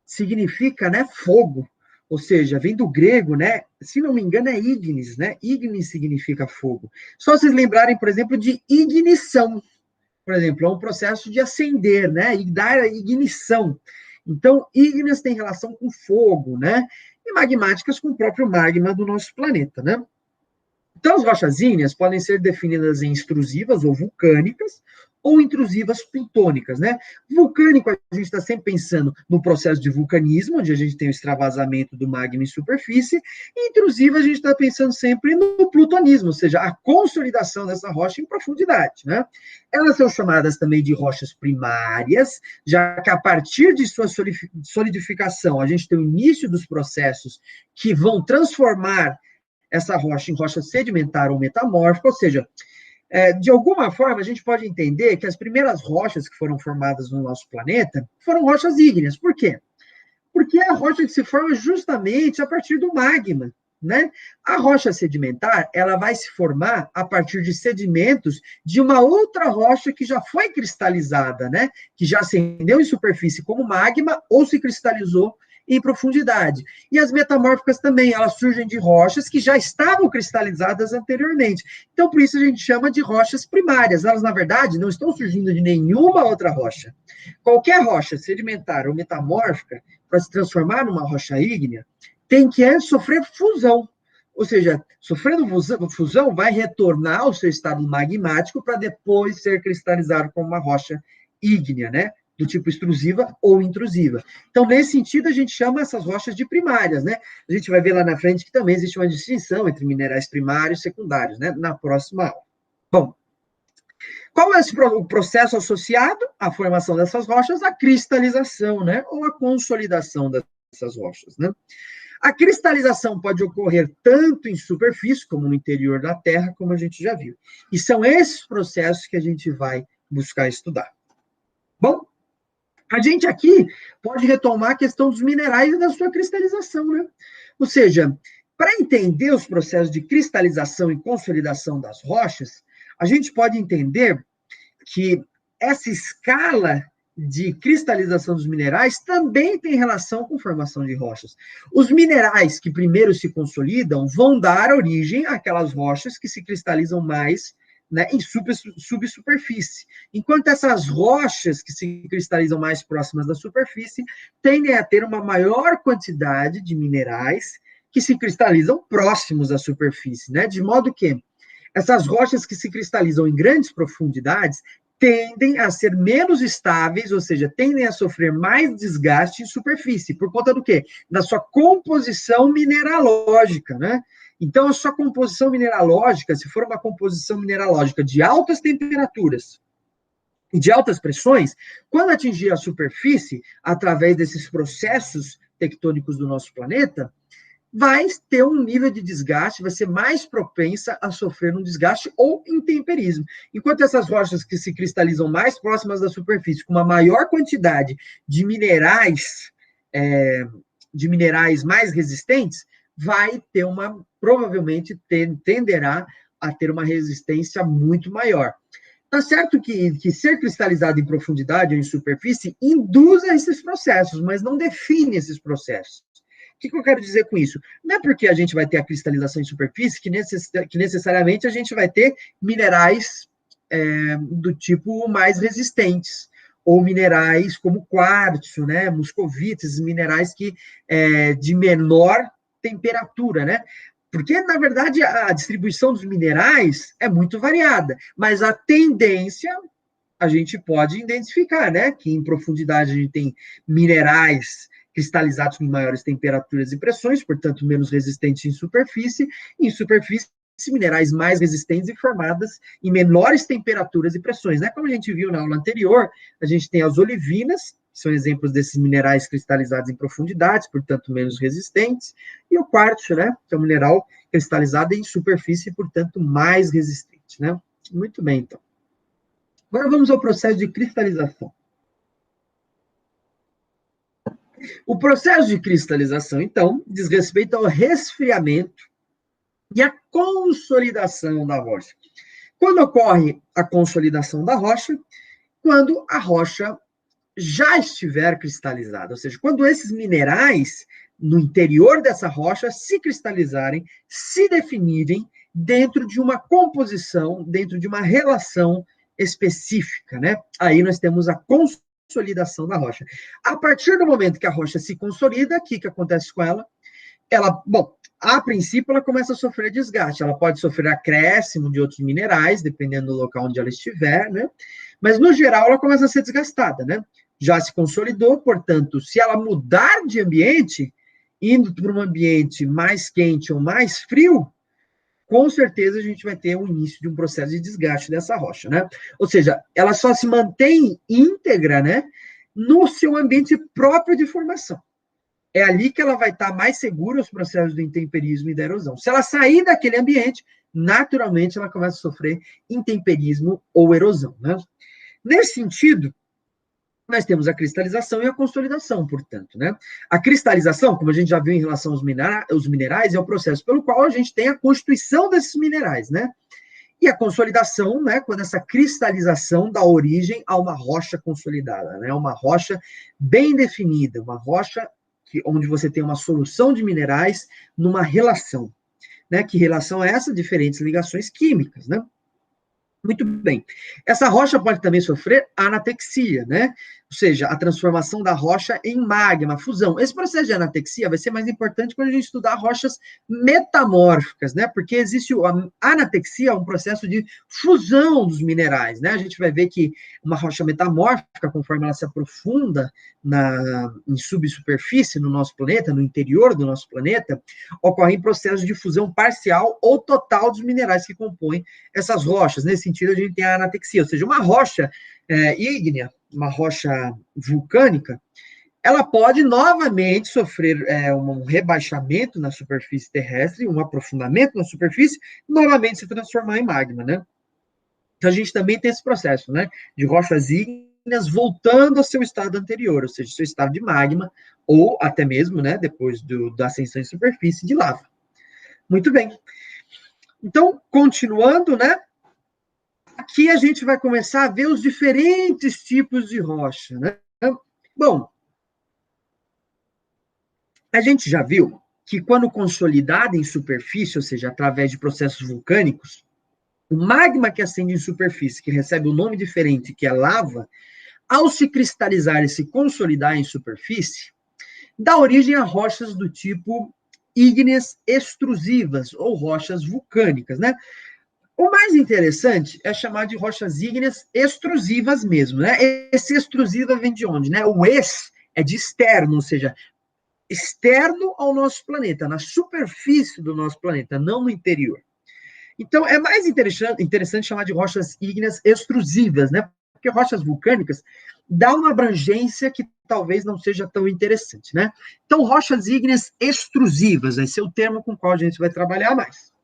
S1: significa, né, fogo, ou seja, vem do grego, né? Se não me engano, é ignis, né? Ignis significa fogo. Só vocês lembrarem, por exemplo, de ignição. Por exemplo, é um processo de acender, né? E dar a ignição. Então, ígneas tem relação com fogo, né? E magmáticas com o próprio magma do nosso planeta, né? Então, as rochas ígneas podem ser definidas em extrusivas ou vulcânicas, ou intrusivas plutônicas, né? Vulcânico, a gente está sempre pensando no processo de vulcanismo, onde a gente tem o extravasamento do magma em superfície, e intrusiva, a gente está pensando sempre no plutonismo, ou seja, a consolidação dessa rocha em profundidade, né? Elas são chamadas também de rochas primárias, já que a partir de sua solidificação, a gente tem o início dos processos que vão transformar essa rocha em rocha sedimentar ou metamórfica, ou seja, de alguma forma, a gente pode entender que as primeiras rochas que foram formadas no nosso planeta foram rochas ígneas. Por quê? Porque é a rocha que se forma justamente a partir do magma, né? A rocha sedimentar, ela vai se formar a partir de sedimentos de uma outra rocha que já foi cristalizada, né? Que já ascendeu em superfície como magma ou se cristalizou em profundidade. E as metamórficas também, elas surgem de rochas que já estavam cristalizadas anteriormente. Então, por isso a gente chama de rochas primárias. Elas, na verdade, não estão surgindo de nenhuma outra rocha. Qualquer rocha sedimentar ou metamórfica, para se transformar numa rocha ígnea, tem que antes sofrer fusão. Ou seja, sofrendo fusão, vai retornar ao seu estado magmático para depois ser cristalizado como uma rocha ígnea, né? Do tipo extrusiva ou intrusiva. Então, nesse sentido, a gente chama essas rochas de primárias, né? A gente vai ver lá na frente que também existe uma distinção entre minerais primários e secundários, né? Na próxima aula. Bom, qual é o processo associado à formação dessas rochas? A cristalização, né? Ou a consolidação dessas rochas, né? A cristalização pode ocorrer tanto em superfície, como no interior da Terra, como a gente já viu. E são esses processos que a gente vai buscar estudar. Bom, a gente aqui pode retomar a questão dos minerais e da sua cristalização, né? Ou seja, para entender os processos de cristalização e consolidação das rochas, a gente pode entender que essa escala de cristalização dos minerais também tem relação com formação de rochas. Os minerais que primeiro se consolidam vão dar origem àquelas rochas que se cristalizam mais, né, em subsuperfície. Enquanto essas rochas que se cristalizam mais próximas da superfície tendem a ter uma maior quantidade de minerais que se cristalizam próximos à superfície, né? De modo que essas rochas que se cristalizam em grandes profundidades tendem a ser menos estáveis, ou seja, tendem a sofrer mais desgaste em superfície. Por conta do quê? Da sua composição mineralógica, né? Então, a sua composição mineralógica, se for uma composição mineralógica de altas temperaturas e de altas pressões, quando atingir a superfície, através desses processos tectônicos do nosso planeta, vai ter um nível de desgaste, vai ser mais propensa a sofrer um desgaste ou intemperismo. Enquanto essas rochas que se cristalizam mais próximas da superfície, com uma maior quantidade de minerais mais resistentes, vai ter provavelmente tenderá a ter uma resistência muito maior. Tá certo que ser cristalizado em profundidade ou em superfície induz a esses processos, mas não define esses processos. O que eu quero dizer com isso? Não é porque a gente vai ter a cristalização em superfície que necessariamente a gente vai ter minerais do tipo mais resistentes, ou minerais como quartzo, né, muscovites, minerais de menor temperatura, né? Porque, na verdade, a distribuição dos minerais é muito variada, mas a tendência a gente pode identificar, né? Que em profundidade a gente tem minerais cristalizados em maiores temperaturas e pressões, portanto, menos resistentes em superfície, e em superfície, minerais mais resistentes e formadas em menores temperaturas e pressões, né? Como a gente viu na aula anterior, a gente tem as olivinas, que são exemplos desses minerais cristalizados em profundidades, portanto, menos resistentes, e o quartzo, né? Que é um mineral cristalizado em superfície, portanto, mais resistente, né? Muito bem, então. Agora vamos ao processo de cristalização. O processo de cristalização, então, diz respeito ao resfriamento e à consolidação da rocha. Quando ocorre a consolidação da rocha? Quando a rocha já estiver cristalizada, ou seja, quando esses minerais no interior dessa rocha se cristalizarem, se definirem dentro de uma composição, dentro de uma relação específica, né? Aí nós temos a consolidação da rocha. A partir do momento que a rocha se consolida, o que acontece com ela? Bom, a princípio ela começa a sofrer desgaste, ela pode sofrer acréscimo de outros minerais, dependendo do local onde ela estiver, né? Mas, no geral, ela começa a ser desgastada, né? Já se consolidou, portanto, se ela mudar de ambiente, indo para um ambiente mais quente ou mais frio, com certeza a gente vai ter o início de um processo de desgaste dessa rocha, né? Ou seja, ela só se mantém íntegra, né, no seu ambiente próprio de formação. É ali que ela vai estar mais segura aos processos do intemperismo e da erosão. Se ela sair daquele ambiente, naturalmente ela começa a sofrer intemperismo ou erosão, né? Nesse sentido, nós temos a cristalização e a consolidação, portanto, né? A cristalização, como a gente já viu em relação aos minerais, é o processo pelo qual a gente tem a constituição desses minerais, né? E a consolidação, né, quando essa cristalização dá origem a uma rocha consolidada, né? Uma rocha bem definida, uma rocha onde você tem uma solução de minerais numa relação, né? Que relação é essa? Diferentes ligações químicas, né? Muito bem. Essa rocha pode também sofrer anatexia, né? Ou seja, a transformação da rocha em magma, fusão. Esse processo de anatexia vai ser mais importante quando a gente estudar rochas metamórficas, né? Porque existe a anatexia, um processo de fusão dos minerais, né? A gente vai ver que uma rocha metamórfica, conforme ela se aprofunda em subsuperfície no nosso planeta, no interior do nosso planeta, ocorrem processos de fusão parcial ou total dos minerais que compõem essas rochas. Nesse sentido, a gente tem a anatexia, ou seja, uma rocha ígnea, uma rocha vulcânica, ela pode novamente sofrer um rebaixamento na superfície terrestre, um aprofundamento na superfície, novamente se transformar em magma, né? Então, a gente também tem esse processo, né, de rochas ígneas voltando ao seu estado anterior, ou seja, seu estado de magma, ou até mesmo, né, depois da ascensão em superfície, de lava. Muito bem. Então, continuando, né, aqui a gente vai começar a ver os diferentes tipos de rocha, né? Bom, a gente já viu que quando consolidada em superfície, ou seja, através de processos vulcânicos, o magma que acende em superfície, que recebe um nome diferente, que é lava, ao se cristalizar e se consolidar em superfície, dá origem a rochas do tipo ígneas extrusivas, ou rochas vulcânicas, né? O mais interessante é chamar de rochas ígneas extrusivas mesmo, né? Esse extrusiva vem de onde, né? O ex é de externo, ou seja, externo ao nosso planeta, na superfície do nosso planeta, não no interior. Então, é mais interessante chamar de rochas ígneas extrusivas, né? Porque rochas vulcânicas dá uma abrangência que talvez não seja tão interessante, né? Então, rochas ígneas extrusivas, esse é o termo com o qual a gente vai trabalhar mais.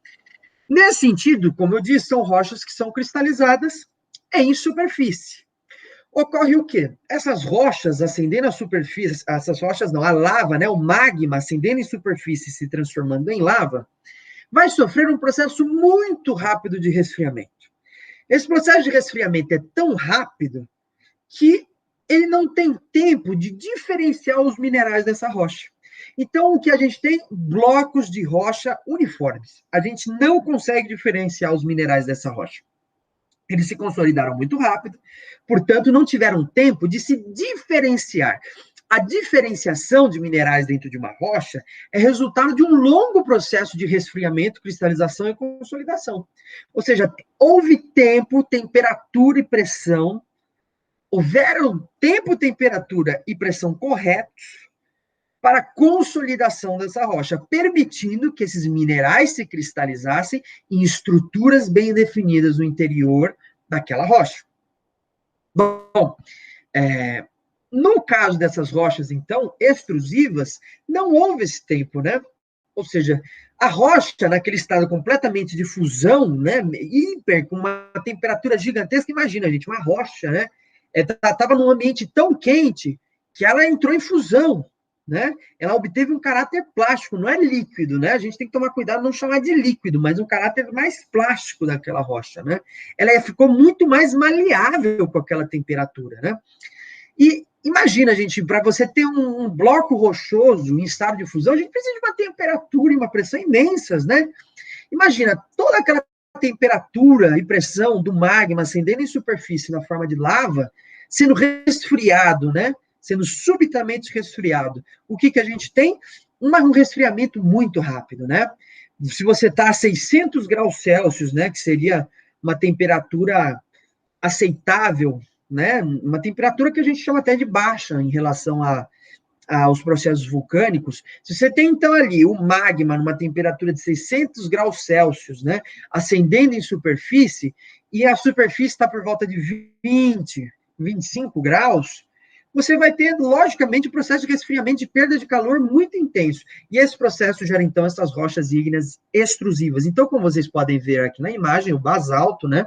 S1: Nesse sentido, como eu disse, são rochas que são cristalizadas em superfície. Ocorre o quê? Essas rochas ascendendo à superfície, essas rochas não, a lava, né, o magma ascendendo em superfície e se transformando em lava, vai sofrer um processo muito rápido de resfriamento. Esse processo de resfriamento é tão rápido que ele não tem tempo de diferenciar os minerais dessa rocha. Então, o que a gente tem? Blocos de rocha uniformes. A gente não consegue diferenciar os minerais dessa rocha. Eles se consolidaram muito rápido, portanto, não tiveram tempo de se diferenciar. A diferenciação de minerais dentro de uma rocha é resultado de um longo processo de resfriamento, cristalização e consolidação. Ou seja, houve tempo, temperatura e pressão, houveram tempo, temperatura e pressão corretos para a consolidação dessa rocha, permitindo que esses minerais se cristalizassem em estruturas bem definidas no interior daquela rocha. Bom, no caso dessas rochas, então, extrusivas, não houve esse tempo, né? Ou seja, a rocha, naquele estado completamente de fusão, né, hiper, com uma temperatura gigantesca, imagina, gente, uma rocha, né? Estava num ambiente tão quente que ela entrou em fusão, né? Ela obteve um caráter plástico, não é líquido, né? A gente tem que tomar cuidado não chamar de líquido, mas um caráter mais plástico daquela rocha, né? Ela ficou muito mais maleável com aquela temperatura, né? E imagina, gente, para você ter um bloco rochoso em estado de fusão, a gente precisa de uma temperatura e uma pressão imensas, né? Imagina toda aquela temperatura e pressão do magma ascendendo em superfície na forma de lava, sendo resfriado, né? Sendo subitamente resfriado. O que a gente tem? Um resfriamento muito rápido, né? Se você está a 600 graus Celsius, né, que seria uma temperatura aceitável, né, uma temperatura que a gente chama até de baixa em relação aos processos vulcânicos, se você tem, então, ali o magma numa temperatura de 600 graus Celsius, né, ascendendo em superfície, e a superfície está por volta de 20, 25 graus, você vai ter, logicamente, um processo de resfriamento, de perda de calor muito intenso. E esse processo gera, então, essas rochas ígneas extrusivas. Então, como vocês podem ver aqui na imagem, o basalto, né,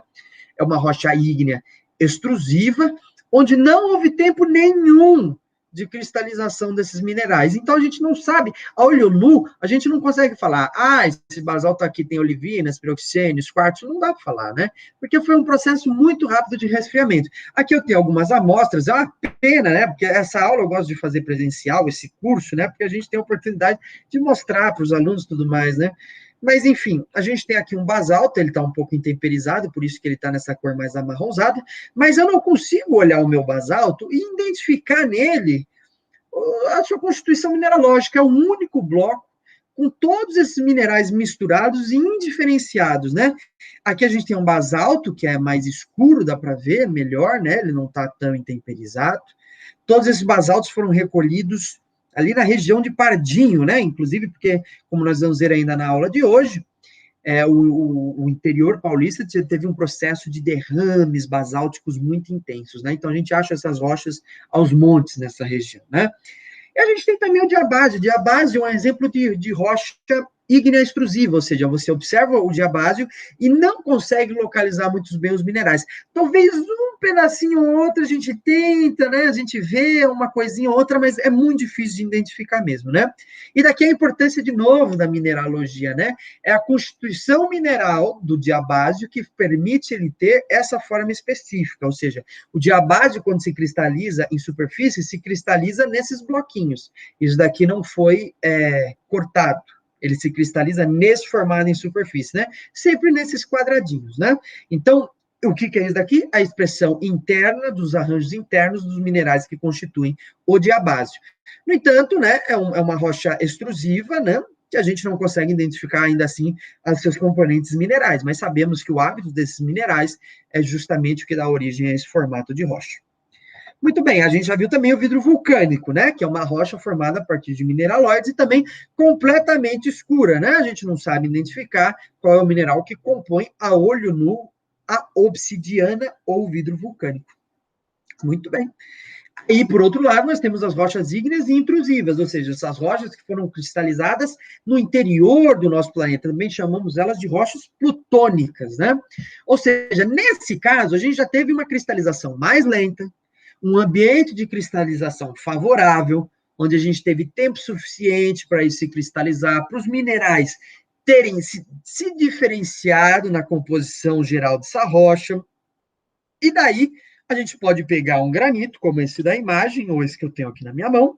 S1: é uma rocha ígnea extrusiva, onde não houve tempo nenhum de cristalização desses minerais. Então, a gente não sabe, a olho nu, a gente não consegue falar, esse basalto aqui tem olivinas, piroxênios, quartzo, não dá para falar, né? Porque foi um processo muito rápido de resfriamento. Aqui eu tenho algumas amostras, é uma pena, né? Porque essa aula eu gosto de fazer presencial, esse curso, né? Porque a gente tem a oportunidade de mostrar para os alunos e tudo mais, né? Mas, enfim, a gente tem aqui um basalto, ele está um pouco intemperizado, por isso que ele está nessa cor mais amarronzada, mas eu não consigo olhar o meu basalto e identificar nele a sua constituição mineralógica. É o único bloco com todos esses minerais misturados e indiferenciados, né? Aqui a gente tem um basalto, que é mais escuro, dá para ver melhor, né? Ele não está tão intemperizado. Todos esses basaltos foram recolhidos ali na região de Pardinho, né? Inclusive porque, como nós vamos ver ainda na aula de hoje, o interior paulista teve um processo de derrames basálticos muito intensos, né? Então a gente acha essas rochas aos montes nessa região, né? E a gente tem também o diabásio. O diabásio é um exemplo de rocha ígnea extrusiva, ou seja, você observa o diabásio e não consegue localizar muito bem os minerais. Talvez um pedacinho ou outro a gente tenta, né? A gente vê uma coisinha ou outra, mas é muito difícil de identificar mesmo, né? E daqui a importância, de novo, da mineralogia, né? É a constituição mineral do diabásio que permite ele ter essa forma específica, ou seja, o diabásio, quando se cristaliza em superfície, se cristaliza nesses bloquinhos. Isso daqui não foi cortado. Ele se cristaliza nesse formato em superfície, né? Sempre nesses quadradinhos, né? Então, o que é isso daqui? A expressão interna dos arranjos internos dos minerais que constituem o diabásio. No entanto, né, é uma rocha extrusiva, né? Que a gente não consegue identificar ainda assim os seus componentes minerais, mas sabemos que o hábito desses minerais é justamente o que dá origem a esse formato de rocha. Muito bem, a gente já viu também o vidro vulcânico, né? Que é uma rocha formada a partir de mineraloides e também completamente escura, né? A gente não sabe identificar qual é o mineral que compõe a olho nu a obsidiana ou vidro vulcânico. Muito bem. E, por outro lado, nós temos as rochas ígneas e intrusivas, ou seja, essas rochas que foram cristalizadas no interior do nosso planeta. Também chamamos elas de rochas plutônicas, né? Ou seja, nesse caso, a gente já teve uma cristalização mais lenta, um ambiente de cristalização favorável, onde a gente teve tempo suficiente para isso se cristalizar, para os minerais terem se diferenciado na composição geral dessa rocha. E daí, a gente pode pegar um granito, como esse da imagem, ou esse que eu tenho aqui na minha mão,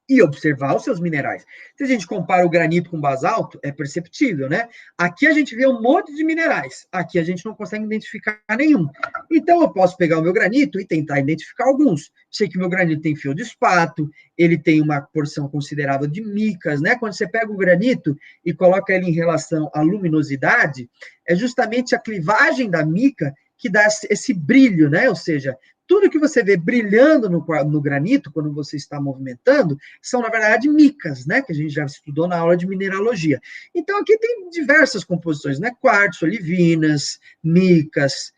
S1: e observar os seus minerais. Se a gente compara o granito com o basalto, é perceptível, né? Aqui a gente vê um monte de minerais, aqui a gente não consegue identificar nenhum. Então, eu posso pegar o meu granito e tentar identificar alguns. Sei que o meu granito tem feldspato, ele tem uma porção considerável de micas, né? Quando você pega o granito e coloca ele em relação à luminosidade, é justamente a clivagem da mica que dá esse brilho, né? Ou seja, tudo que você vê brilhando no granito, quando você está movimentando, são, na verdade, micas, né? Que a gente já estudou na aula de mineralogia. Então, aqui tem diversas composições, né? Quartzo, olivinas, micas,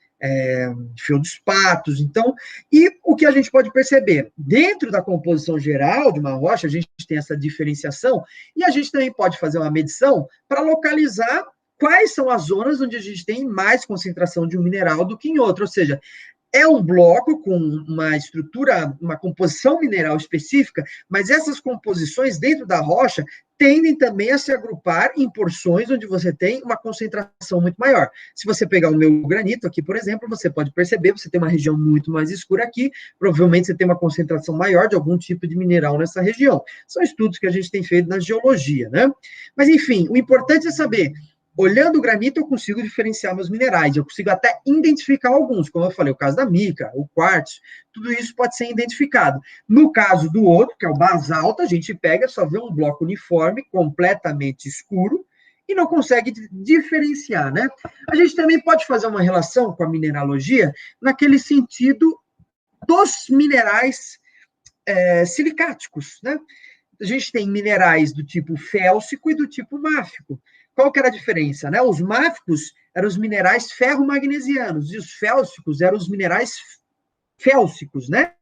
S1: feldspatos. Então, e o que a gente pode perceber? Dentro da composição geral de uma rocha, a gente tem essa diferenciação, e a gente também pode fazer uma medição para localizar quais são as zonas onde a gente tem mais concentração de um mineral do que em outro. Ou seja, é um bloco com uma estrutura, uma composição mineral específica, mas essas composições dentro da rocha tendem também a se agrupar em porções onde você tem uma concentração muito maior. Se você pegar o meu granito aqui, por exemplo, você pode perceber, você tem uma região muito mais escura aqui, provavelmente você tem uma concentração maior de algum tipo de mineral nessa região. São estudos que a gente tem feito na geologia, né? Mas, enfim, o importante é saber. Olhando o granito, eu consigo diferenciar meus minerais, eu consigo até identificar alguns, como eu falei, o caso da mica, o quartzo, tudo isso pode ser identificado. No caso do outro, que é o basalto, a gente pega, só vê um bloco uniforme, completamente escuro, e não consegue diferenciar, né? A gente também pode fazer uma relação com a mineralogia naquele sentido dos minerais silicáticos, né? A gente tem minerais do tipo félsico e do tipo máfico. Qual que era a diferença, né? Os máficos eram os minerais ferro-magnesianos e os félsicos eram os minerais félsicos, né?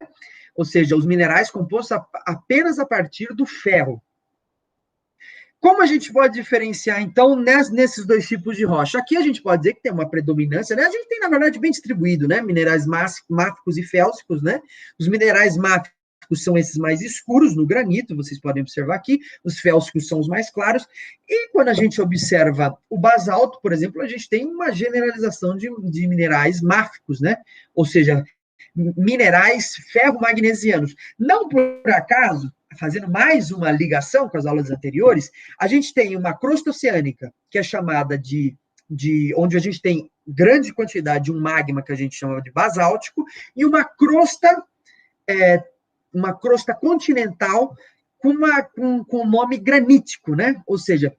S1: Ou seja, os minerais compostos apenas a partir do ferro. Como a gente pode diferenciar, então, nesses dois tipos de rocha? Aqui a gente pode dizer que tem uma predominância, né? A gente tem, na verdade, bem distribuído, né? Minerais máficos e félsicos, né? Os minerais máficos magmáticos são esses mais escuros no granito, vocês podem observar aqui, os félsicos são os mais claros, e quando a gente observa o basalto, por exemplo, a gente tem uma generalização de minerais máficos, né? Ou seja, minerais ferro-magnesianos. Não por acaso, fazendo mais uma ligação com as aulas anteriores, a gente tem uma crosta oceânica, que é chamada de onde a gente tem grande quantidade de um magma que a gente chama de basáltico, e uma crosta continental com o nome granítico, né? Ou seja,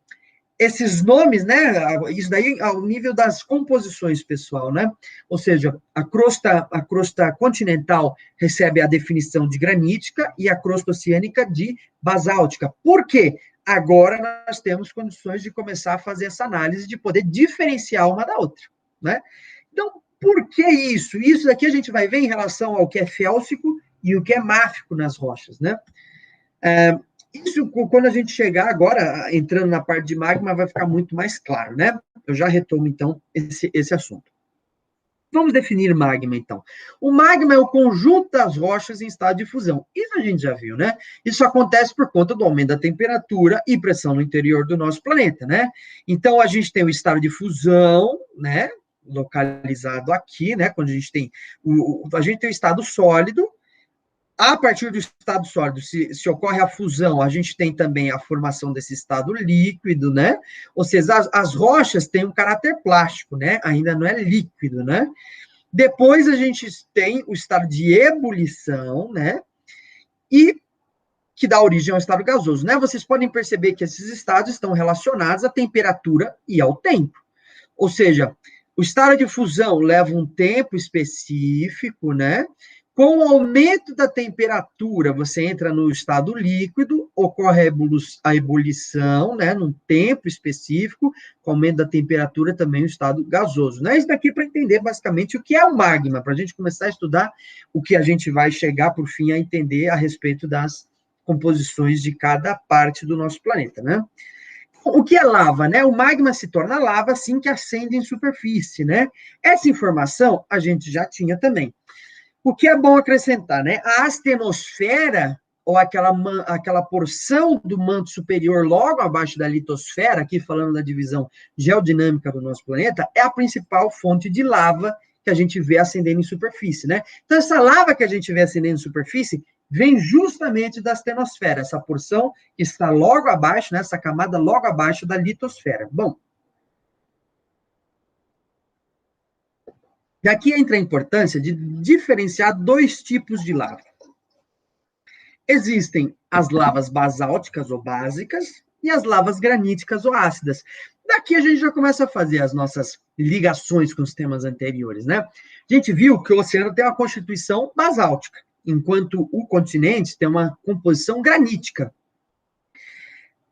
S1: esses nomes, né? Isso daí ao nível das composições, pessoal, né? Ou seja, a crosta continental recebe a definição de granítica e a crosta oceânica de basáltica. Por quê? Agora nós temos condições de começar a fazer essa análise, de poder diferenciar uma da outra, né? Então, por que isso? Isso daqui a gente vai ver em relação ao que é félsico e o que é máfico nas rochas, né? Isso, quando a gente chegar agora, entrando na parte de magma, vai ficar muito mais claro, né? Eu já retomo, então, esse assunto. Vamos definir magma, então. O magma é o conjunto das rochas em estado de fusão. Isso a gente já viu, né? Isso acontece por conta do aumento da temperatura e pressão no interior do nosso planeta, né? Então, a gente tem o estado de fusão, né? Localizado aqui, né? Quando a gente tem o estado sólido. A partir do estado sólido, se ocorre a fusão, a gente tem também a formação desse estado líquido, né? Ou seja, as rochas têm um caráter plástico, né? Ainda não é líquido, né? Depois a gente tem o estado de ebulição, né? E que dá origem ao estado gasoso, né? Vocês podem perceber que esses estados estão relacionados à temperatura e ao tempo. Ou seja, o estado de fusão leva um tempo específico, né? Com o aumento da temperatura, você entra no estado líquido, ocorre a ebulição, né, num tempo específico, com o aumento da temperatura também o estado gasoso. Né? Isso daqui para entender basicamente o que é o magma, para a gente começar a estudar o que a gente vai chegar, por fim, a entender a respeito das composições de cada parte do nosso planeta, né? O que é lava, né? O magma se torna lava assim que ascende em superfície, né? Essa informação a gente já tinha também. O que é bom acrescentar, né? A astenosfera, ou aquela porção do manto superior logo abaixo da litosfera, aqui falando da divisão geodinâmica do nosso planeta, é a principal fonte de lava que a gente vê acendendo em superfície, né? Então, essa lava que a gente vê acendendo em superfície vem justamente da astenosfera, essa porção que está logo abaixo, né? Essa camada logo abaixo da litosfera. Bom, e aqui entra a importância de diferenciar dois tipos de lava. Existem as lavas basálticas ou básicas e as lavas graníticas ou ácidas. Daqui a gente já começa a fazer as nossas ligações com os temas anteriores, né? A gente viu que o oceano tem uma constituição basáltica, enquanto o continente tem uma composição granítica.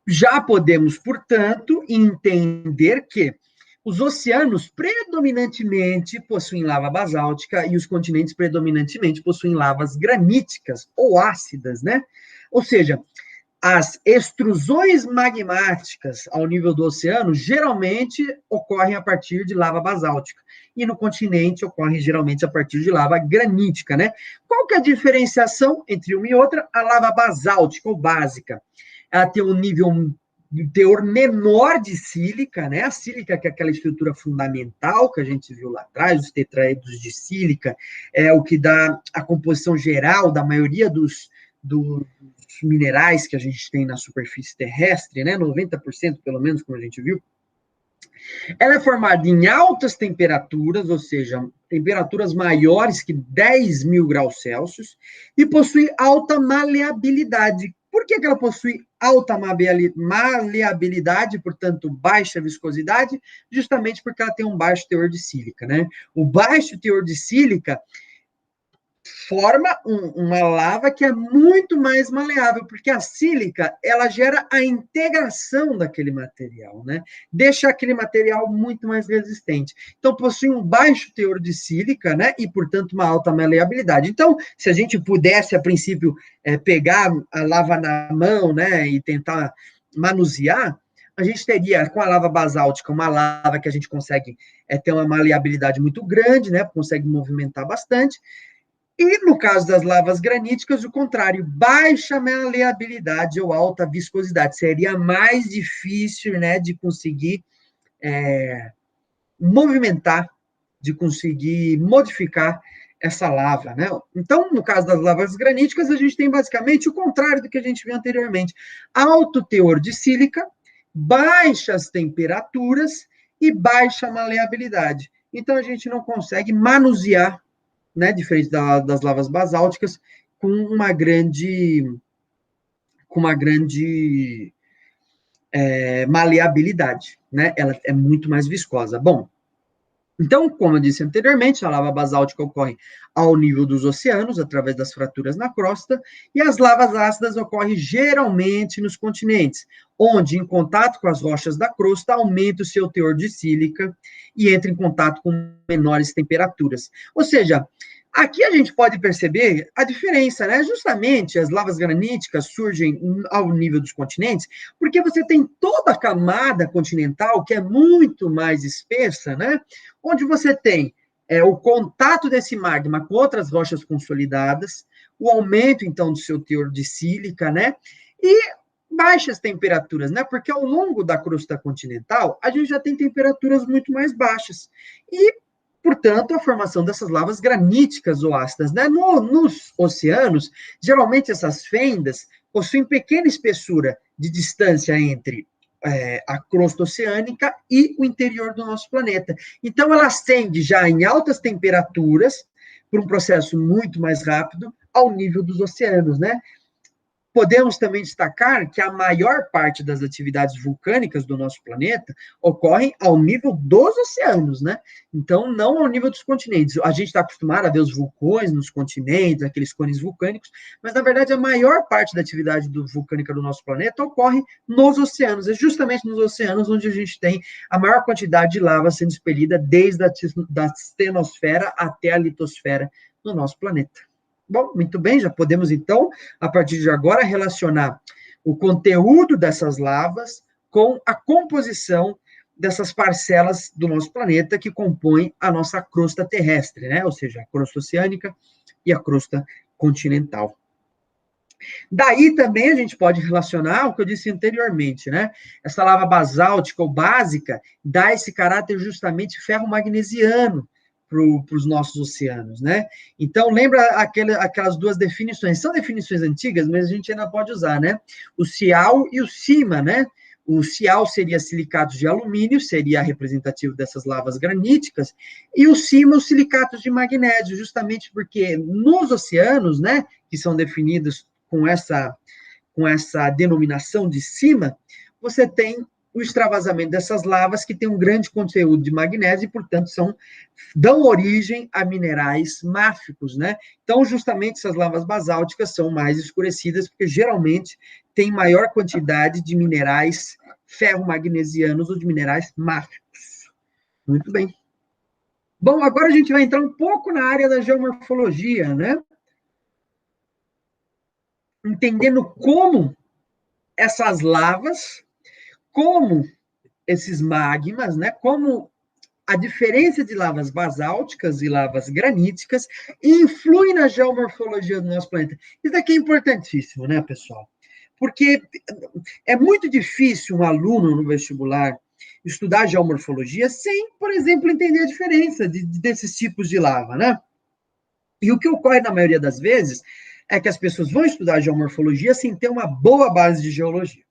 S1: Já podemos, portanto, entender que os oceanos predominantemente possuem lava basáltica e os continentes predominantemente possuem lavas graníticas ou ácidas, né? Ou seja, as extrusões magmáticas ao nível do oceano geralmente ocorrem a partir de lava basáltica e no continente ocorre geralmente a partir de lava granítica, né? Qual que é a diferenciação entre uma e outra? A lava basáltica ou básica, ela tem um teor menor de sílica, né? A sílica, que é aquela estrutura fundamental que a gente viu lá atrás, os tetraedros de sílica, é o que dá a composição geral da maioria dos minerais que a gente tem na superfície terrestre, né? 90% pelo menos, como a gente viu. Ela é formada em altas temperaturas, ou seja, temperaturas maiores que 10.000 graus Celsius, e possui alta maleabilidade. Por que ela possui alta maleabilidade, portanto, baixa viscosidade? Justamente porque ela tem um baixo teor de sílica, né? O baixo teor de sílica forma uma lava que é muito mais maleável, porque a sílica, ela gera a integração daquele material, né? Deixa aquele material muito mais resistente. Então, possui um baixo teor de sílica, né? E, portanto, uma alta maleabilidade. Então, se a gente pudesse, a princípio, pegar a lava na mão, né? E tentar manusear, a gente teria, com a lava basáltica, uma lava que a gente consegue ter uma maleabilidade muito grande, né? Consegue movimentar bastante. E no caso das lavas graníticas, o contrário, baixa maleabilidade ou alta viscosidade. Seria mais difícil, né, de conseguir movimentar, de conseguir modificar essa lava, né? Então, no caso das lavas graníticas, a gente tem basicamente o contrário do que a gente viu anteriormente. Alto teor de sílica, baixas temperaturas e baixa maleabilidade. Então, a gente não consegue manusear, né, diferente das lavas basálticas, com uma grande maleabilidade, né? Ela é muito mais viscosa. Bom, então, como eu disse anteriormente, a lava basáltica ocorre ao nível dos oceanos, através das fraturas na crosta, e as lavas ácidas ocorrem geralmente nos continentes, onde, em contato com as rochas da crosta, aumenta o seu teor de sílica e entra em contato com menores temperaturas. Ou seja, aqui a gente pode perceber a diferença, né? Justamente as lavas graníticas surgem ao nível dos continentes, porque você tem toda a camada continental que é muito mais espessa, né? Onde você tem o contato desse magma com outras rochas consolidadas, o aumento, então, do seu teor de sílica, né? E baixas temperaturas, né? Porque ao longo da crosta continental, a gente já tem temperaturas muito mais baixas. E portanto, a formação dessas lavas graníticas ou ácidas, né? Nos oceanos, geralmente essas fendas possuem pequena espessura de distância entre a crosta oceânica e o interior do nosso planeta. Então, ela ascende já em altas temperaturas, por um processo muito mais rápido, ao nível dos oceanos, né? Podemos também destacar que a maior parte das atividades vulcânicas do nosso planeta ocorrem ao nível dos oceanos, né? Então, não ao nível dos continentes. A gente está acostumado a ver os vulcões nos continentes, aqueles cones vulcânicos, mas, na verdade, a maior parte da atividade vulcânica do nosso planeta ocorre nos oceanos. É justamente nos oceanos onde a gente tem a maior quantidade de lava sendo expelida desde a stenosfera até a litosfera do nosso planeta. Bom, muito bem, já podemos, então, a partir de agora, relacionar o conteúdo dessas lavas com a composição dessas parcelas do nosso planeta que compõem a nossa crosta terrestre, né? Ou seja, a crosta oceânica e a crosta continental. Daí também a gente pode relacionar o que eu disse anteriormente, né? Essa lava basáltica ou básica dá esse caráter justamente ferro-magnesiano para os nossos oceanos, né? Então, lembra aquelas duas definições? São definições antigas, mas a gente ainda pode usar, né? O Cial e o Cima, né? O Cial seria silicatos de alumínio, seria representativo dessas lavas graníticas, e o Cima, os silicatos de magnésio, justamente porque nos oceanos, né, que são definidos com essa denominação de Cima, você tem o extravasamento dessas lavas que tem um grande conteúdo de magnésio e, portanto, dão origem a minerais máficos, né? Então, justamente, essas lavas basálticas são mais escurecidas, porque geralmente tem maior quantidade de minerais ferro-magnesianos ou de minerais máficos. Muito bem. Bom, agora a gente vai entrar um pouco na área da geomorfologia, né? Entendendo como essas lavas, como esses magmas, né? Como a diferença de lavas basálticas e lavas graníticas influi na geomorfologia do nosso planeta. Isso aqui é importantíssimo, né, pessoal? Porque é muito difícil um aluno no vestibular estudar geomorfologia sem, por exemplo, entender a diferença desses tipos de lava, né? E o que ocorre na maioria das vezes é que as pessoas vão estudar geomorfologia sem ter uma boa base de geologia.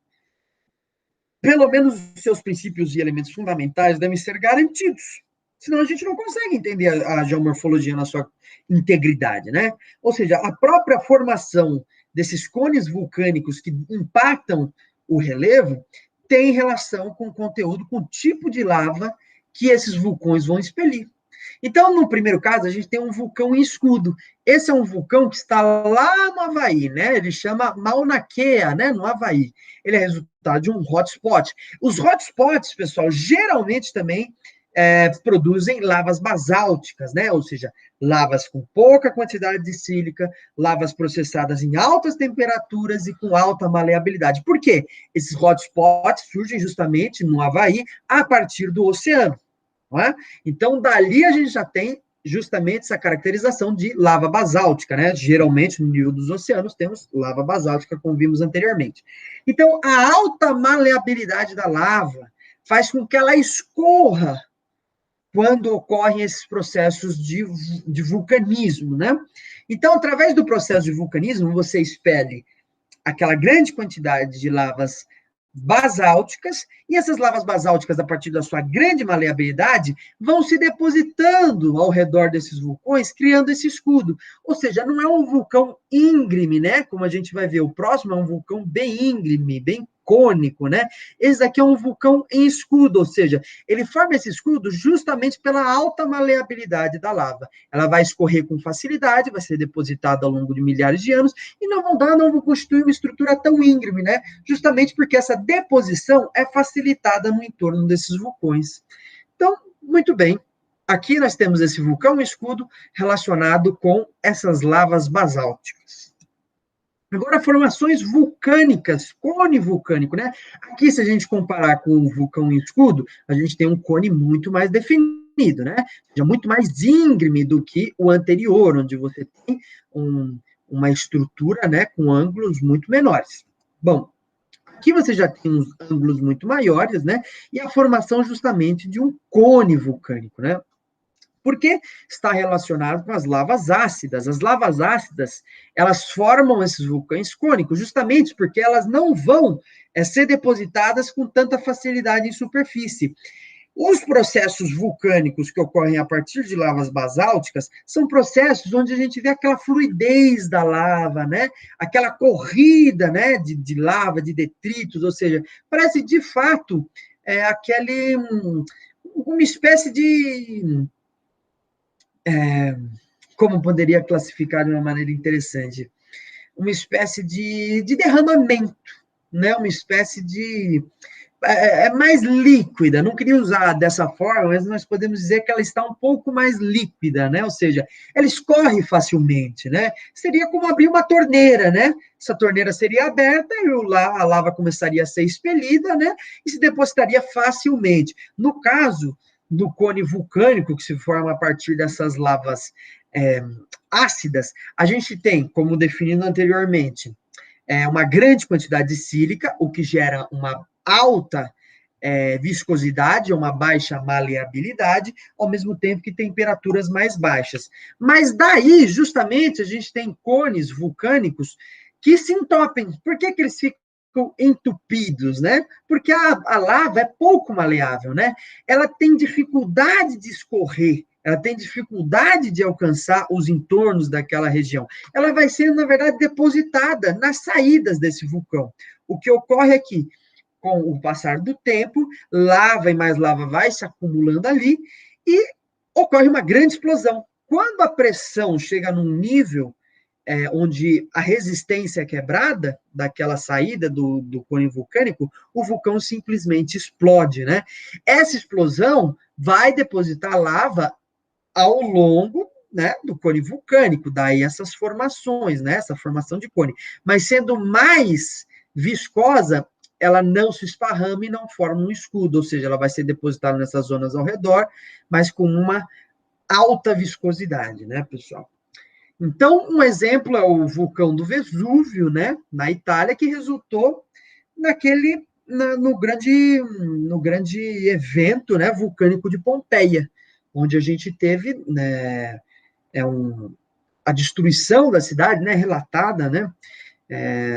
S1: Pelo menos os seus princípios e elementos fundamentais devem ser garantidos. Senão a gente não consegue entender a geomorfologia na sua integridade, né? Ou seja, a própria formação desses cones vulcânicos que impactam o relevo tem relação com o conteúdo, com o tipo de lava que esses vulcões vão expelir. Então, no primeiro caso, a gente tem um vulcão em escudo. Esse é um vulcão que está lá no Havaí, né? Ele chama Mauna Kea, né? No Havaí. Ele é resultado de um hotspot. Os hotspots, pessoal, geralmente também produzem lavas basálticas, né? Ou seja, lavas com pouca quantidade de sílica, lavas processadas em altas temperaturas e com alta maleabilidade. Por quê? Esses hotspots surgem justamente no Havaí a partir do oceano. Não é? Então, dali a gente já tem justamente essa caracterização de lava basáltica, né? Geralmente, no nível dos oceanos, temos lava basáltica, como vimos anteriormente. Então, a alta maleabilidade da lava faz com que ela escorra quando ocorrem esses processos de vulcanismo, né? Então, através do processo de vulcanismo, você expele aquela grande quantidade de lavas basálticas, e essas lavas basálticas, a partir da sua grande maleabilidade, vão se depositando ao redor desses vulcões, criando esse escudo. Ou seja, não é um vulcão íngreme, né? Como a gente vai ver, o próximo é um vulcão bem íngreme, bem cônico, né? Esse daqui é um vulcão em escudo, ou seja, ele forma esse escudo justamente pela alta maleabilidade da lava. Ela vai escorrer com facilidade, vai ser depositada ao longo de milhares de anos, e não vão constituir uma estrutura tão íngreme, né? Justamente porque essa deposição é facilitada no entorno desses vulcões. Então, muito bem. Aqui nós temos esse vulcão escudo relacionado com essas lavas basálticas. Agora, formações vulcânicas, cone vulcânico, né? Aqui, se a gente comparar com o vulcão escudo, a gente tem um cone muito mais definido, né? Ou seja, muito mais íngreme do que o anterior, onde você tem uma estrutura, né, com ângulos muito menores. Bom, aqui você já tem uns ângulos muito maiores, né? E a formação justamente de um cone vulcânico, né? Porque está relacionado com as lavas ácidas. As lavas ácidas, elas formam esses vulcões cônicos, justamente porque elas não vão ser depositadas com tanta facilidade em superfície. Os processos vulcânicos que ocorrem a partir de lavas basálticas são processos onde a gente vê aquela fluidez da lava, né? Aquela corrida, né, de lava, de detritos, ou seja, parece de fato uma espécie de como poderia classificar de uma maneira interessante, uma espécie de derramamento, né? Uma espécie de mais líquida, não queria usar dessa forma, mas nós podemos dizer que ela está um pouco mais líquida, né? Ou seja, ela escorre facilmente, né? Seria como abrir uma torneira, né? Essa torneira seria aberta e a lava começaria a ser expelida, né? E se depositaria facilmente. No caso do cone vulcânico, que se forma a partir dessas lavas ácidas, a gente tem, como definido anteriormente, uma grande quantidade de sílica, o que gera uma alta viscosidade, uma baixa maleabilidade, ao mesmo tempo que temperaturas mais baixas. Mas daí, justamente, a gente tem cones vulcânicos que se entopem. Por que eles ficam entupidos, né? Porque a lava é pouco maleável, né? Ela tem dificuldade de escorrer, ela tem dificuldade de alcançar os entornos daquela região. Ela vai sendo, na verdade, depositada nas saídas desse vulcão. O que ocorre é que, com o passar do tempo, lava e mais lava vai se acumulando ali e ocorre uma grande explosão. Quando a pressão chega num nível onde a resistência é quebrada daquela saída do cone vulcânico, o vulcão simplesmente explode, né? Essa explosão vai depositar lava ao longo, né, do cone vulcânico, daí essas formações, né, essa formação de cone. Mas sendo mais viscosa, ela não se esparrama e não forma um escudo, ou seja, ela vai ser depositada nessas zonas ao redor, mas com uma alta viscosidade, né, pessoal? Então, um exemplo é o vulcão do Vesúvio, né, na Itália, que resultou no grande evento, né, vulcânico de Pompeia, onde a gente teve, né, a destruição da cidade, né, relatada, né,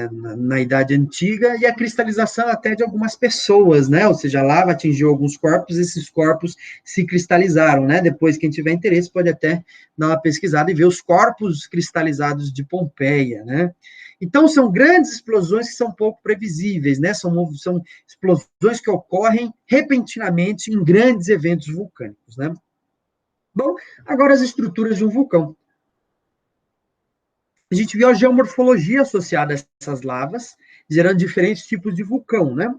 S1: na Idade Antiga, e a cristalização até de algumas pessoas, né? Ou seja, a lava atingiu alguns corpos, esses corpos se cristalizaram, né? Depois, quem tiver interesse pode até dar uma pesquisada e ver os corpos cristalizados de Pompeia, né? Então, são grandes explosões que são pouco previsíveis, né? São explosões que ocorrem repentinamente em grandes eventos vulcânicos, né? Bom, agora as estruturas de um vulcão. A gente viu a geomorfologia associada a essas lavas, gerando diferentes tipos de vulcão, né?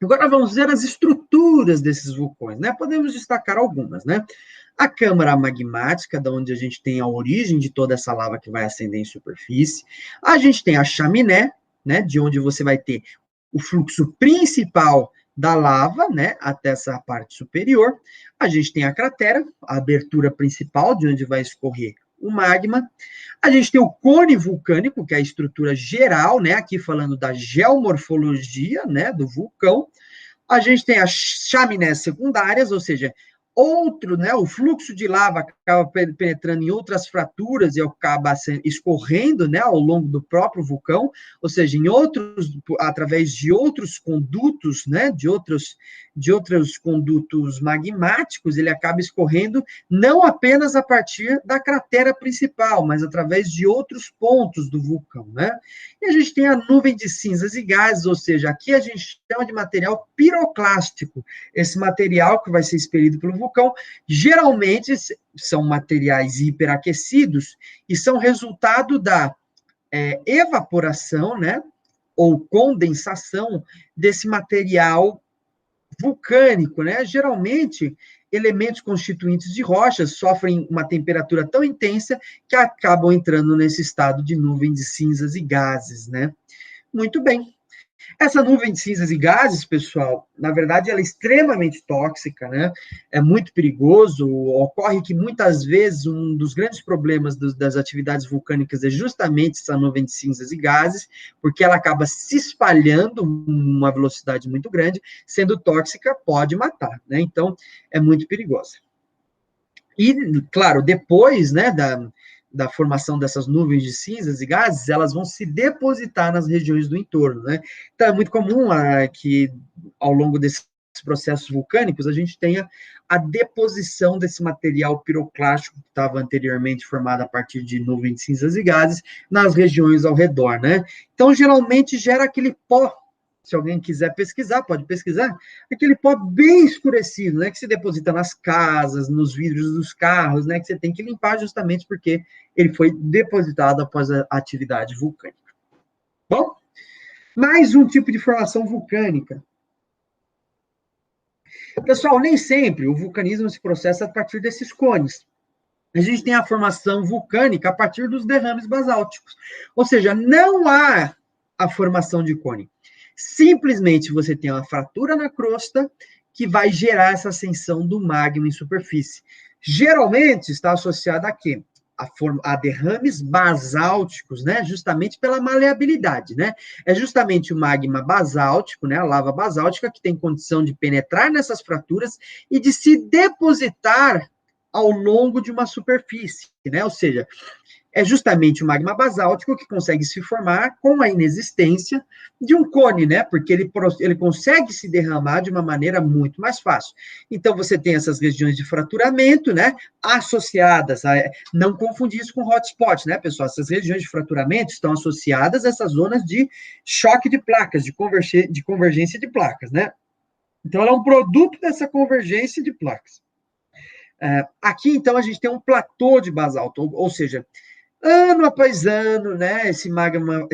S1: Agora vamos ver as estruturas desses vulcões, né? Podemos destacar algumas, né? A câmara magmática, da onde a gente tem a origem de toda essa lava que vai ascender em superfície. A gente tem a chaminé, né? De onde você vai ter o fluxo principal da lava, né, até essa parte superior. A gente tem a cratera, a abertura principal, de onde vai escorrer o magma. A gente tem o cone vulcânico, que é a estrutura geral, né, aqui falando da geomorfologia, né, do vulcão. A gente tem as chaminés secundárias, ou seja, outro, né, o fluxo de lava acaba penetrando em outras fraturas e acaba escorrendo, né, ao longo do próprio vulcão, ou seja, em outros, através de outros condutos, né, de outros condutos magmáticos, ele acaba escorrendo não apenas a partir da cratera principal, mas através de outros pontos do vulcão, né? E a gente tem a nuvem de cinzas e gases, ou seja, aqui a gente chama de material piroclástico, esse material que vai ser expelido pelo vulcão, geralmente são materiais hiperaquecidos e são resultado da evaporação, né, ou condensação desse material vulcânico, né? Geralmente, elementos constituintes de rochas sofrem uma temperatura tão intensa que acabam entrando nesse estado de nuvem de cinzas e gases, né? Muito bem. Essa nuvem de cinzas e gases, pessoal, na verdade, ela é extremamente tóxica, né? É muito perigoso. Ocorre que muitas vezes um dos grandes problemas das atividades vulcânicas é justamente essa nuvem de cinzas e gases, porque ela acaba se espalhando uma velocidade muito grande, sendo tóxica, pode matar, né? Então, é muito perigosa. E, claro, depois, né, da formação dessas nuvens de cinzas e gases, elas vão se depositar nas regiões do entorno, né? Então, é muito comum que, ao longo desses processos vulcânicos, a gente tenha a deposição desse material piroclástico que estava anteriormente formado a partir de nuvens de cinzas e gases nas regiões ao redor, né? Então, geralmente, gera aquele pó. Se alguém quiser pesquisar, pode pesquisar, aquele pó bem escurecido, né, que se deposita nas casas, nos vidros dos carros, né, que você tem que limpar justamente porque ele foi depositado após a atividade vulcânica. Bom, mais um tipo de formação vulcânica. Pessoal, nem sempre o vulcanismo se processa a partir desses cones. A gente tem a formação vulcânica a partir dos derrames basálticos. Ou seja, não há a formação de cone. Simplesmente você tem uma fratura na crosta que vai gerar essa ascensão do magma em superfície. Geralmente está associada a quê? A derrames basálticos, né? Justamente pela maleabilidade, né? É justamente o magma basáltico, né? A lava basáltica que tem condição de penetrar nessas fraturas e de se depositar ao longo de uma superfície, né? Ou seja, é justamente o magma basáltico que consegue se formar com a inexistência de um cone, né? Porque ele consegue se derramar de uma maneira muito mais fácil. Então, você tem essas regiões de fraturamento, né? Associadas a. Não confundir isso com hotspot, né, pessoal? Essas regiões de fraturamento estão associadas a essas zonas de choque de placas, de convergência de placas, né? Então, ela é um produto dessa convergência de placas. Aqui, então, a gente tem um platô de basalto, ou seja, ano após ano, né, esse magma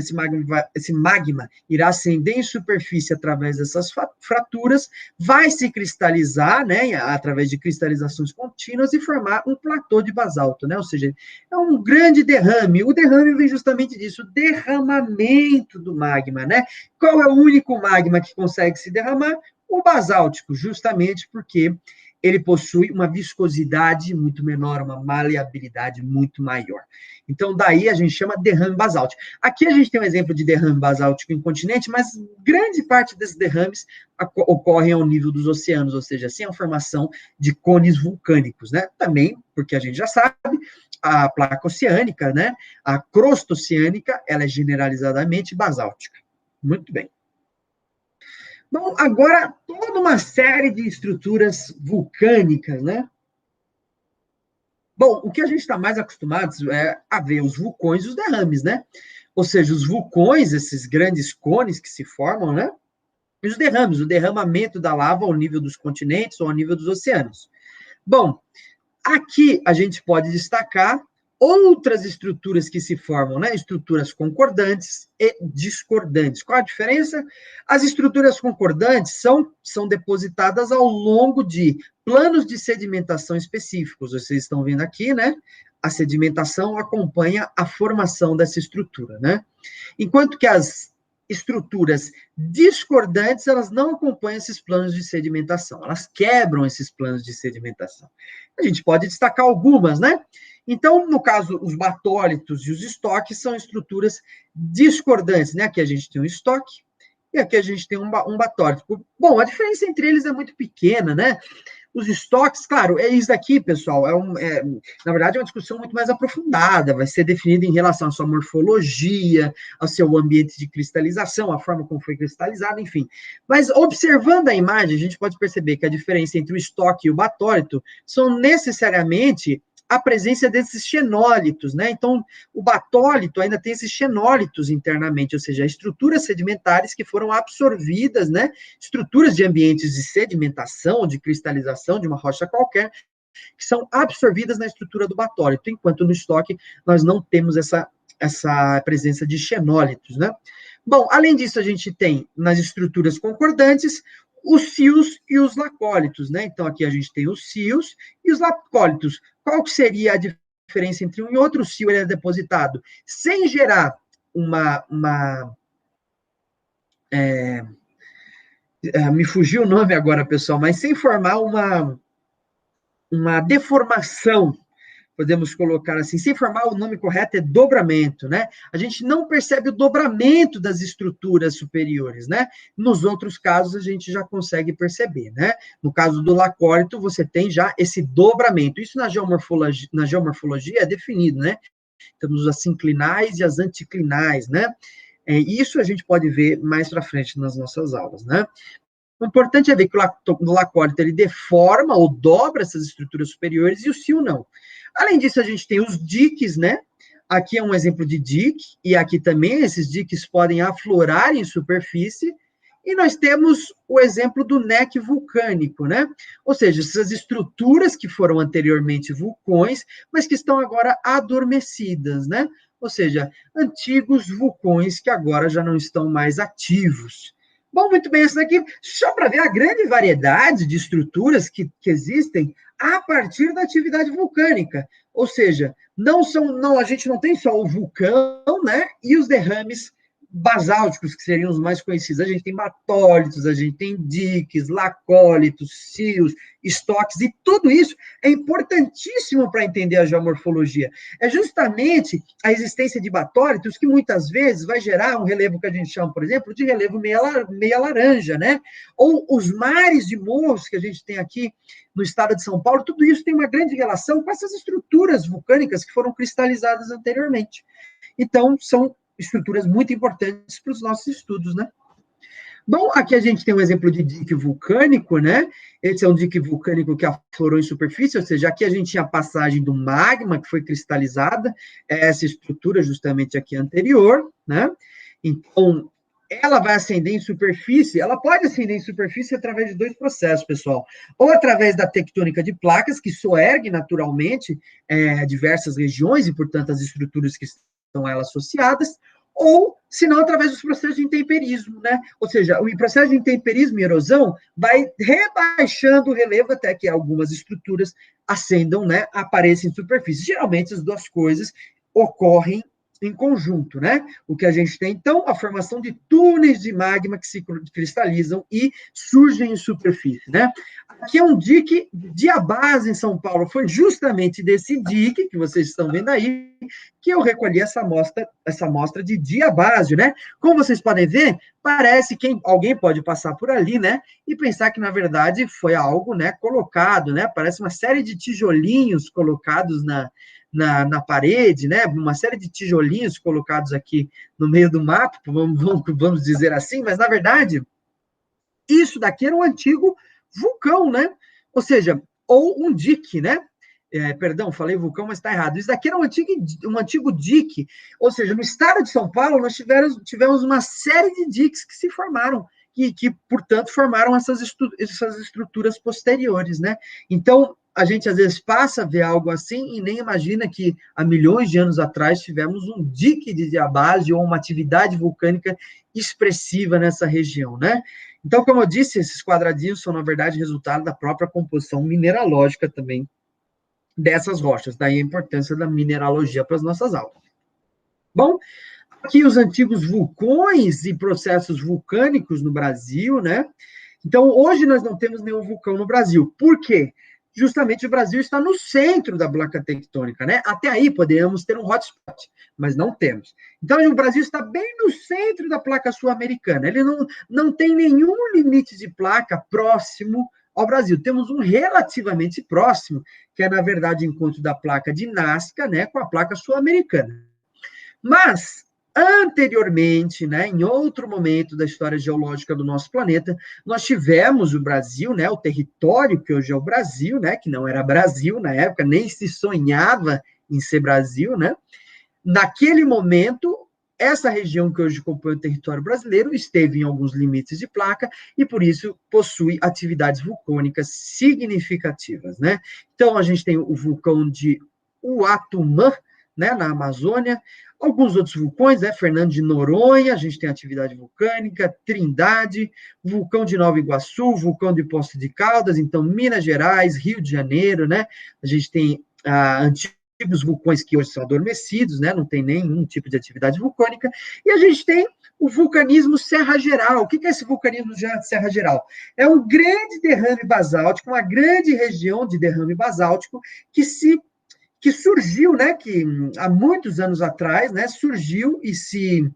S1: irá ascender em superfície através dessas fraturas, vai se cristalizar, né, através de cristalizações contínuas e formar um platô de basalto, né, ou seja, é um grande derrame. O derrame vem justamente disso, o derramamento do magma, né? Qual é o único magma que consegue se derramar? O basáltico, justamente porque ele possui uma viscosidade muito menor, uma maleabilidade muito maior. Então, daí a gente chama derrame basáltico. Aqui a gente tem um exemplo de derrame basáltico em continente, mas grande parte desses derrames ocorrem ao nível dos oceanos, ou seja, sem a formação de cones vulcânicos, né? Também, porque a gente já sabe, a placa oceânica, né? A crosta oceânica, ela é generalizadamente basáltica. Muito bem. Bom, agora, toda uma série de estruturas vulcânicas, né? Bom, o que a gente está mais acostumado é a ver os vulcões e os derrames, né? Ou seja, os vulcões, esses grandes cones que se formam, né? E os derrames, o derramamento da lava ao nível dos continentes ou ao nível dos oceanos. Bom, aqui a gente pode destacar outras estruturas que se formam, né? Estruturas concordantes e discordantes. Qual a diferença? As estruturas concordantes são depositadas ao longo de planos de sedimentação específicos. Vocês estão vendo aqui, né? A sedimentação acompanha a formação dessa estrutura, né? Enquanto que as estruturas discordantes, elas não acompanham esses planos de sedimentação, elas quebram esses planos de sedimentação. A gente pode destacar algumas, né? Então, no caso, os batólitos e os estoques são estruturas discordantes, né? Aqui a gente tem um estoque e aqui a gente tem um batólito. Bom, a diferença entre eles é muito pequena, né? Os estoques, claro, é isso daqui, pessoal, na verdade é uma discussão muito mais aprofundada, vai ser definida em relação à sua morfologia, ao seu ambiente de cristalização, a forma como foi cristalizado, enfim. Mas observando a imagem, a gente pode perceber que a diferença entre o estoque e o batólito são necessariamente a presença desses xenólitos, né? Então, o batólito ainda tem esses xenólitos internamente, ou seja, estruturas sedimentares que foram absorvidas, né? Estruturas de ambientes de sedimentação, de cristalização de uma rocha qualquer, que são absorvidas na estrutura do batólito, enquanto no estoque nós não temos essa presença de xenólitos, né? Bom, além disso, a gente tem nas estruturas concordantes os cios e os lacólitos, né? Então, aqui a gente tem os cios e os lacólitos. Qual que seria a diferença entre um e outro? O cio ele é depositado sem gerar me fugiu o nome agora, pessoal, mas sem formar uma deformação, podemos colocar assim, sem formar o nome correto é dobramento, né? A gente não percebe o dobramento das estruturas superiores, né? Nos outros casos, a gente já consegue perceber, né? No caso do lacólito, você tem já esse dobramento. Isso na geomorfologia é definido, né? Temos as sinclinais e as anticlinais, né? Isso a gente pode ver mais para frente nas nossas aulas, né? O importante é ver que o lacólito ele deforma ou dobra essas estruturas superiores e o cio não. Além disso, a gente tem os diques, né? Aqui é um exemplo de dique, e aqui também esses diques podem aflorar em superfície, e nós temos o exemplo do neck vulcânico, né? Ou seja, essas estruturas que foram anteriormente vulcões, mas que estão agora adormecidas, né? Ou seja, antigos vulcões que agora já não estão mais ativos. Bom, muito bem, isso daqui, só para ver a grande variedade de estruturas que existem a partir da atividade vulcânica. Ou seja, a gente não tem só o vulcão, né, e os derrames basálticos, que seriam os mais conhecidos. A gente tem batólitos, a gente tem diques, lacólitos, cios, estoques, e tudo isso é importantíssimo para entender a geomorfologia. É justamente a existência de batólitos que muitas vezes vai gerar um relevo que a gente chama, por exemplo, de relevo meia laranja, né? Ou os mares de morros que a gente tem aqui no estado de São Paulo, tudo isso tem uma grande relação com essas estruturas vulcânicas que foram cristalizadas anteriormente. Então, são estruturas muito importantes para os nossos estudos, né? Bom, aqui a gente tem um exemplo de dique vulcânico, né? Esse é um dique vulcânico que aflorou em superfície, ou seja, aqui a gente tinha a passagem do magma que foi cristalizada, essa estrutura justamente aqui anterior, né? Então, ela vai ascender em superfície, ela pode ascender em superfície através de dois processos, pessoal. Ou através da tectônica de placas, que soergue naturalmente diversas regiões, e, portanto, as estruturas que estão a ela associadas, ou, se não, através dos processos de intemperismo, né? Ou seja, o processo de intemperismo e erosão vai rebaixando o relevo até que algumas estruturas ascendam, né? Apareçam em superfície. Geralmente, as duas coisas ocorrem em conjunto, né? O que a gente tem, então, a formação de túneis de magma que se cristalizam e surgem em superfície, né? Aqui é um dique de diabase em São Paulo, foi justamente desse dique, que vocês estão vendo aí, que eu recolhi essa amostra de diabásio, né? Como vocês podem ver, parece que alguém pode passar por ali, né? E pensar que, na verdade, foi algo, né, colocado, né? Parece uma série de tijolinhos colocados na parede, né? Uma série de tijolinhos colocados aqui no meio do mato, vamos dizer assim, mas, na verdade, isso daqui era um antigo vulcão, né? Ou seja, ou um dique, né? Perdão, falei vulcão, mas está errado. Isso daqui era um antigo dique, ou seja, no estado de São Paulo, nós tivemos uma série de diques que se formaram, que portanto, formaram essas estruturas posteriores, né? Então, a gente às vezes passa a ver algo assim e nem imagina que há milhões de anos atrás tivemos um dique de diabase ou uma atividade vulcânica expressiva nessa região, né? Então, como eu disse, esses quadradinhos são, na verdade, resultado da própria composição mineralógica também dessas rochas, daí a importância da mineralogia para as nossas aulas. Bom, Aqui os antigos vulcões e processos vulcânicos no Brasil, né? Então, hoje nós não temos nenhum vulcão no Brasil. Por quê? Justamente o Brasil está no centro da placa tectônica, né? Até aí poderíamos ter um hotspot, mas não temos. Então, o Brasil está bem no centro da placa sul-americana. Ele não tem nenhum limite de placa próximo ao Brasil. Temos um relativamente próximo, que é, na verdade, o encontro da placa de Nazca, né, com a placa sul-americana. Mas, anteriormente, né, em outro momento da história geológica do nosso planeta, nós tivemos o Brasil, né, o território que hoje é o Brasil, né, que não era Brasil na época, nem se sonhava em ser Brasil, né? Naquele momento, essa região que hoje compõe o território brasileiro esteve em alguns limites de placa e, por isso, possui atividades vulcânicas significativas, né? Então, a gente tem o vulcão de Uatumã, né, na Amazônia, alguns outros vulcões, né, Fernando de Noronha, a gente tem atividade vulcânica, Trindade, vulcão de Nova Iguaçu, vulcão de Poços de Caldas, então Minas Gerais, Rio de Janeiro, né, a gente tem antigos vulcões que hoje são adormecidos, né, não tem nenhum tipo de atividade vulcânica, e a gente tem o vulcanismo Serra Geral. O que é esse vulcanismo Serra Geral? É um grande derrame basáltico, uma grande região de derrame basáltico que surgiu, né, que há muitos anos atrás, né, surgiu e se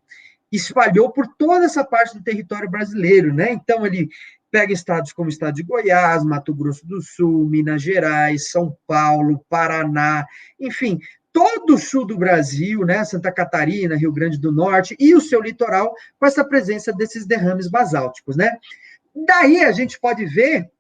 S1: espalhou por toda essa parte do território brasileiro, né? Então ele pega estados como o estado de Goiás, Mato Grosso do Sul, Minas Gerais, São Paulo, Paraná, enfim, todo o sul do Brasil, né, Santa Catarina, Rio Grande do Norte e o seu litoral, com essa presença desses derrames basálticos, né? Daí a gente pode ver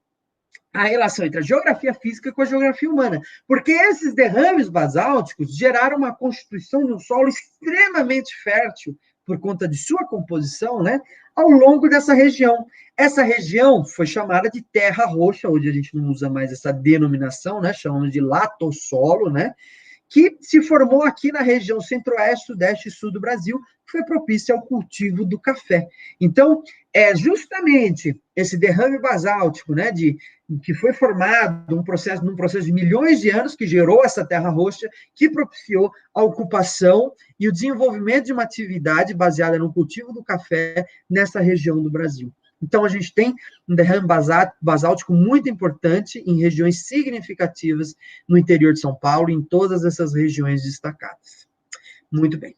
S1: a relação entre a geografia física com a geografia humana, porque esses derrames basálticos geraram uma constituição de um solo extremamente fértil por conta de sua composição, né, ao longo dessa região. Essa região foi chamada de terra roxa, hoje a gente não usa mais essa denominação, né, chamamos de latossolo, né, que se formou aqui na região centro-oeste, sudeste e sul do Brasil, que foi propícia ao cultivo do café. Então, é justamente esse derrame basáltico, né, que foi formado num processo de milhões de anos, que gerou essa terra roxa, que propiciou a ocupação e o desenvolvimento de uma atividade baseada no cultivo do café nessa região do Brasil. Então, a gente tem um derrame basáltico muito importante em regiões significativas no interior de São Paulo, em todas essas regiões destacadas. Muito bem.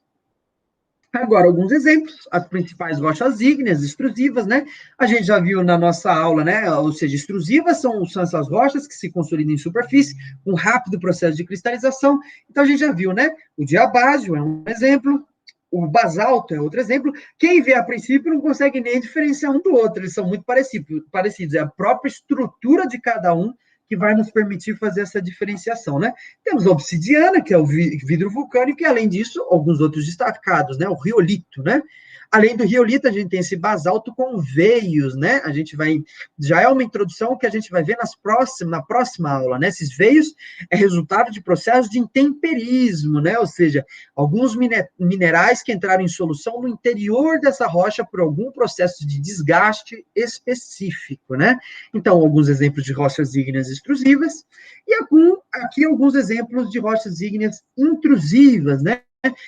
S1: Agora, alguns exemplos, as principais rochas ígneas, extrusivas, né? A gente já viu na nossa aula, né? Ou seja, extrusivas são essas rochas que se consolidam em superfície, com um rápido processo de cristalização. Então, a gente já viu, né? O diabásio é um exemplo, o basalto é outro exemplo. Quem vê a princípio não consegue nem diferenciar um do outro, eles são muito parecidos. É a própria estrutura de cada um que vai nos permitir fazer essa diferenciação, né? Temos a obsidiana, que é o vidro vulcânico, e além disso, alguns outros destacados, né? O riolito, né? Além do riolito, a gente tem esse basalto com veios, né? A gente vai, já é uma introdução que a gente vai ver na próxima aula, né? Esses veios é resultado de processos de intemperismo, né? Ou seja, alguns minerais que entraram em solução no interior dessa rocha por algum processo de desgaste específico, né? Então, alguns exemplos de rochas ígneas extrusivas e aqui alguns exemplos de rochas ígneas intrusivas, né?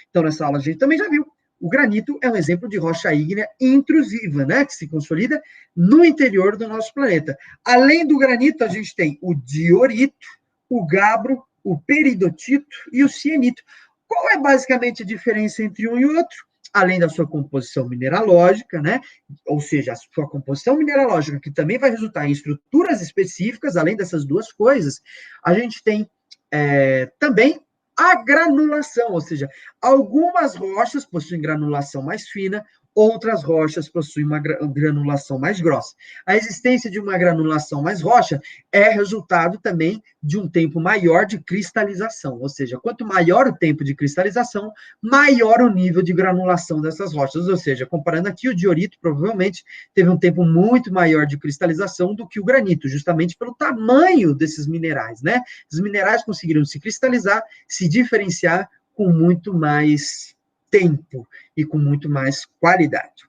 S1: Então, nessa aula a gente também já viu. O granito é um exemplo de rocha ígnea intrusiva, né, que se consolida no interior do nosso planeta. Além do granito, a gente tem o diorito, o gabro, o peridotito e o cianito. Qual é basicamente a diferença entre um e outro? Além da sua composição mineralógica, né? Ou seja, a sua composição mineralógica, que também vai resultar em estruturas específicas, além dessas duas coisas, a gente tem também a granulação, ou seja, algumas rochas possuem granulação mais fina, outras rochas possuem uma granulação mais grossa. A existência de uma granulação mais roxa é resultado também de um tempo maior de cristalização, ou seja, quanto maior o tempo de cristalização, maior o nível de granulação dessas rochas, ou seja, comparando aqui, o diorito provavelmente teve um tempo muito maior de cristalização do que o granito, justamente pelo tamanho desses minerais, né? Os minerais conseguiram se cristalizar, se diferenciar com muito mais tempo e com muito mais qualidade.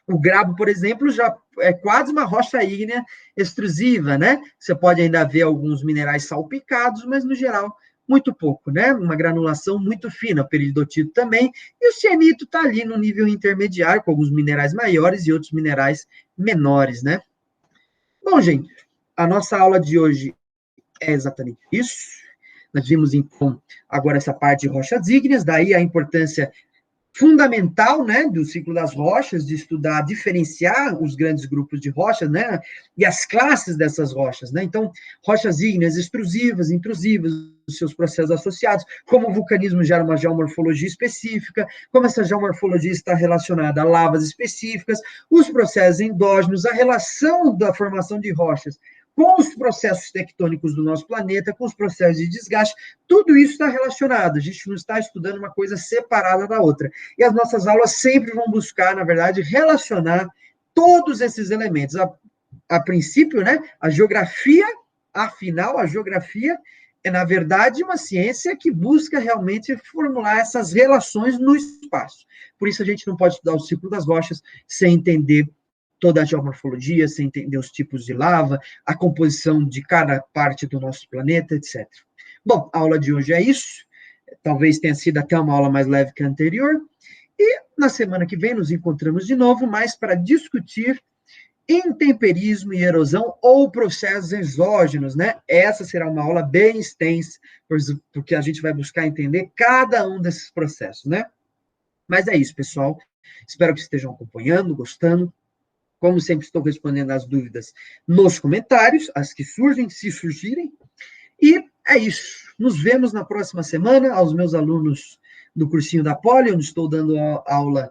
S1: O grabo, por exemplo, já é quase uma rocha ígnea extrusiva, né? Você pode ainda ver alguns minerais salpicados, mas, no geral, muito pouco, né? Uma granulação muito fina, o peridotito também, e o cianito está ali no nível intermediário, com alguns minerais maiores e outros minerais menores, né? Bom, gente, a nossa aula de hoje é exatamente isso. Nós vimos, então, agora essa parte de rochas ígneas, daí a importância fundamental, né, do ciclo das rochas, de estudar, diferenciar os grandes grupos de rochas, né, e as classes dessas rochas, né, então, rochas ígneas extrusivas, intrusivas, os seus processos associados, como o vulcanismo gera uma geomorfologia específica, como essa geomorfologia está relacionada a lavas específicas, os processos endógenos, a relação da formação de rochas com os processos tectônicos do nosso planeta, com os processos de desgaste, tudo isso está relacionado, a gente não está estudando uma coisa separada da outra. E as nossas aulas sempre vão buscar, na verdade, relacionar todos esses elementos. A princípio, né, a geografia, afinal, a geografia é, na verdade, uma ciência que busca realmente formular essas relações no espaço. Por isso, a gente não pode estudar o ciclo das rochas sem entender toda a geomorfologia, sem entender os tipos de lava, a composição de cada parte do nosso planeta, etc. Bom, a aula de hoje é isso. Talvez tenha sido até uma aula mais leve que a anterior. E na semana que vem nos encontramos de novo, mais para discutir intemperismo e erosão ou processos exógenos, né? Essa será uma aula bem extensa, porque a gente vai buscar entender cada um desses processos, né? Mas é isso, pessoal. Espero que estejam acompanhando, gostando. Como sempre, estou respondendo as dúvidas nos comentários, as que surgem, se surgirem. E é isso. Nos vemos na próxima semana. Aos meus alunos do cursinho da Poli, onde estou dando aula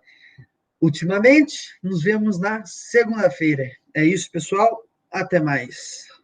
S1: ultimamente. Nos vemos na segunda-feira. É isso, pessoal. Até mais.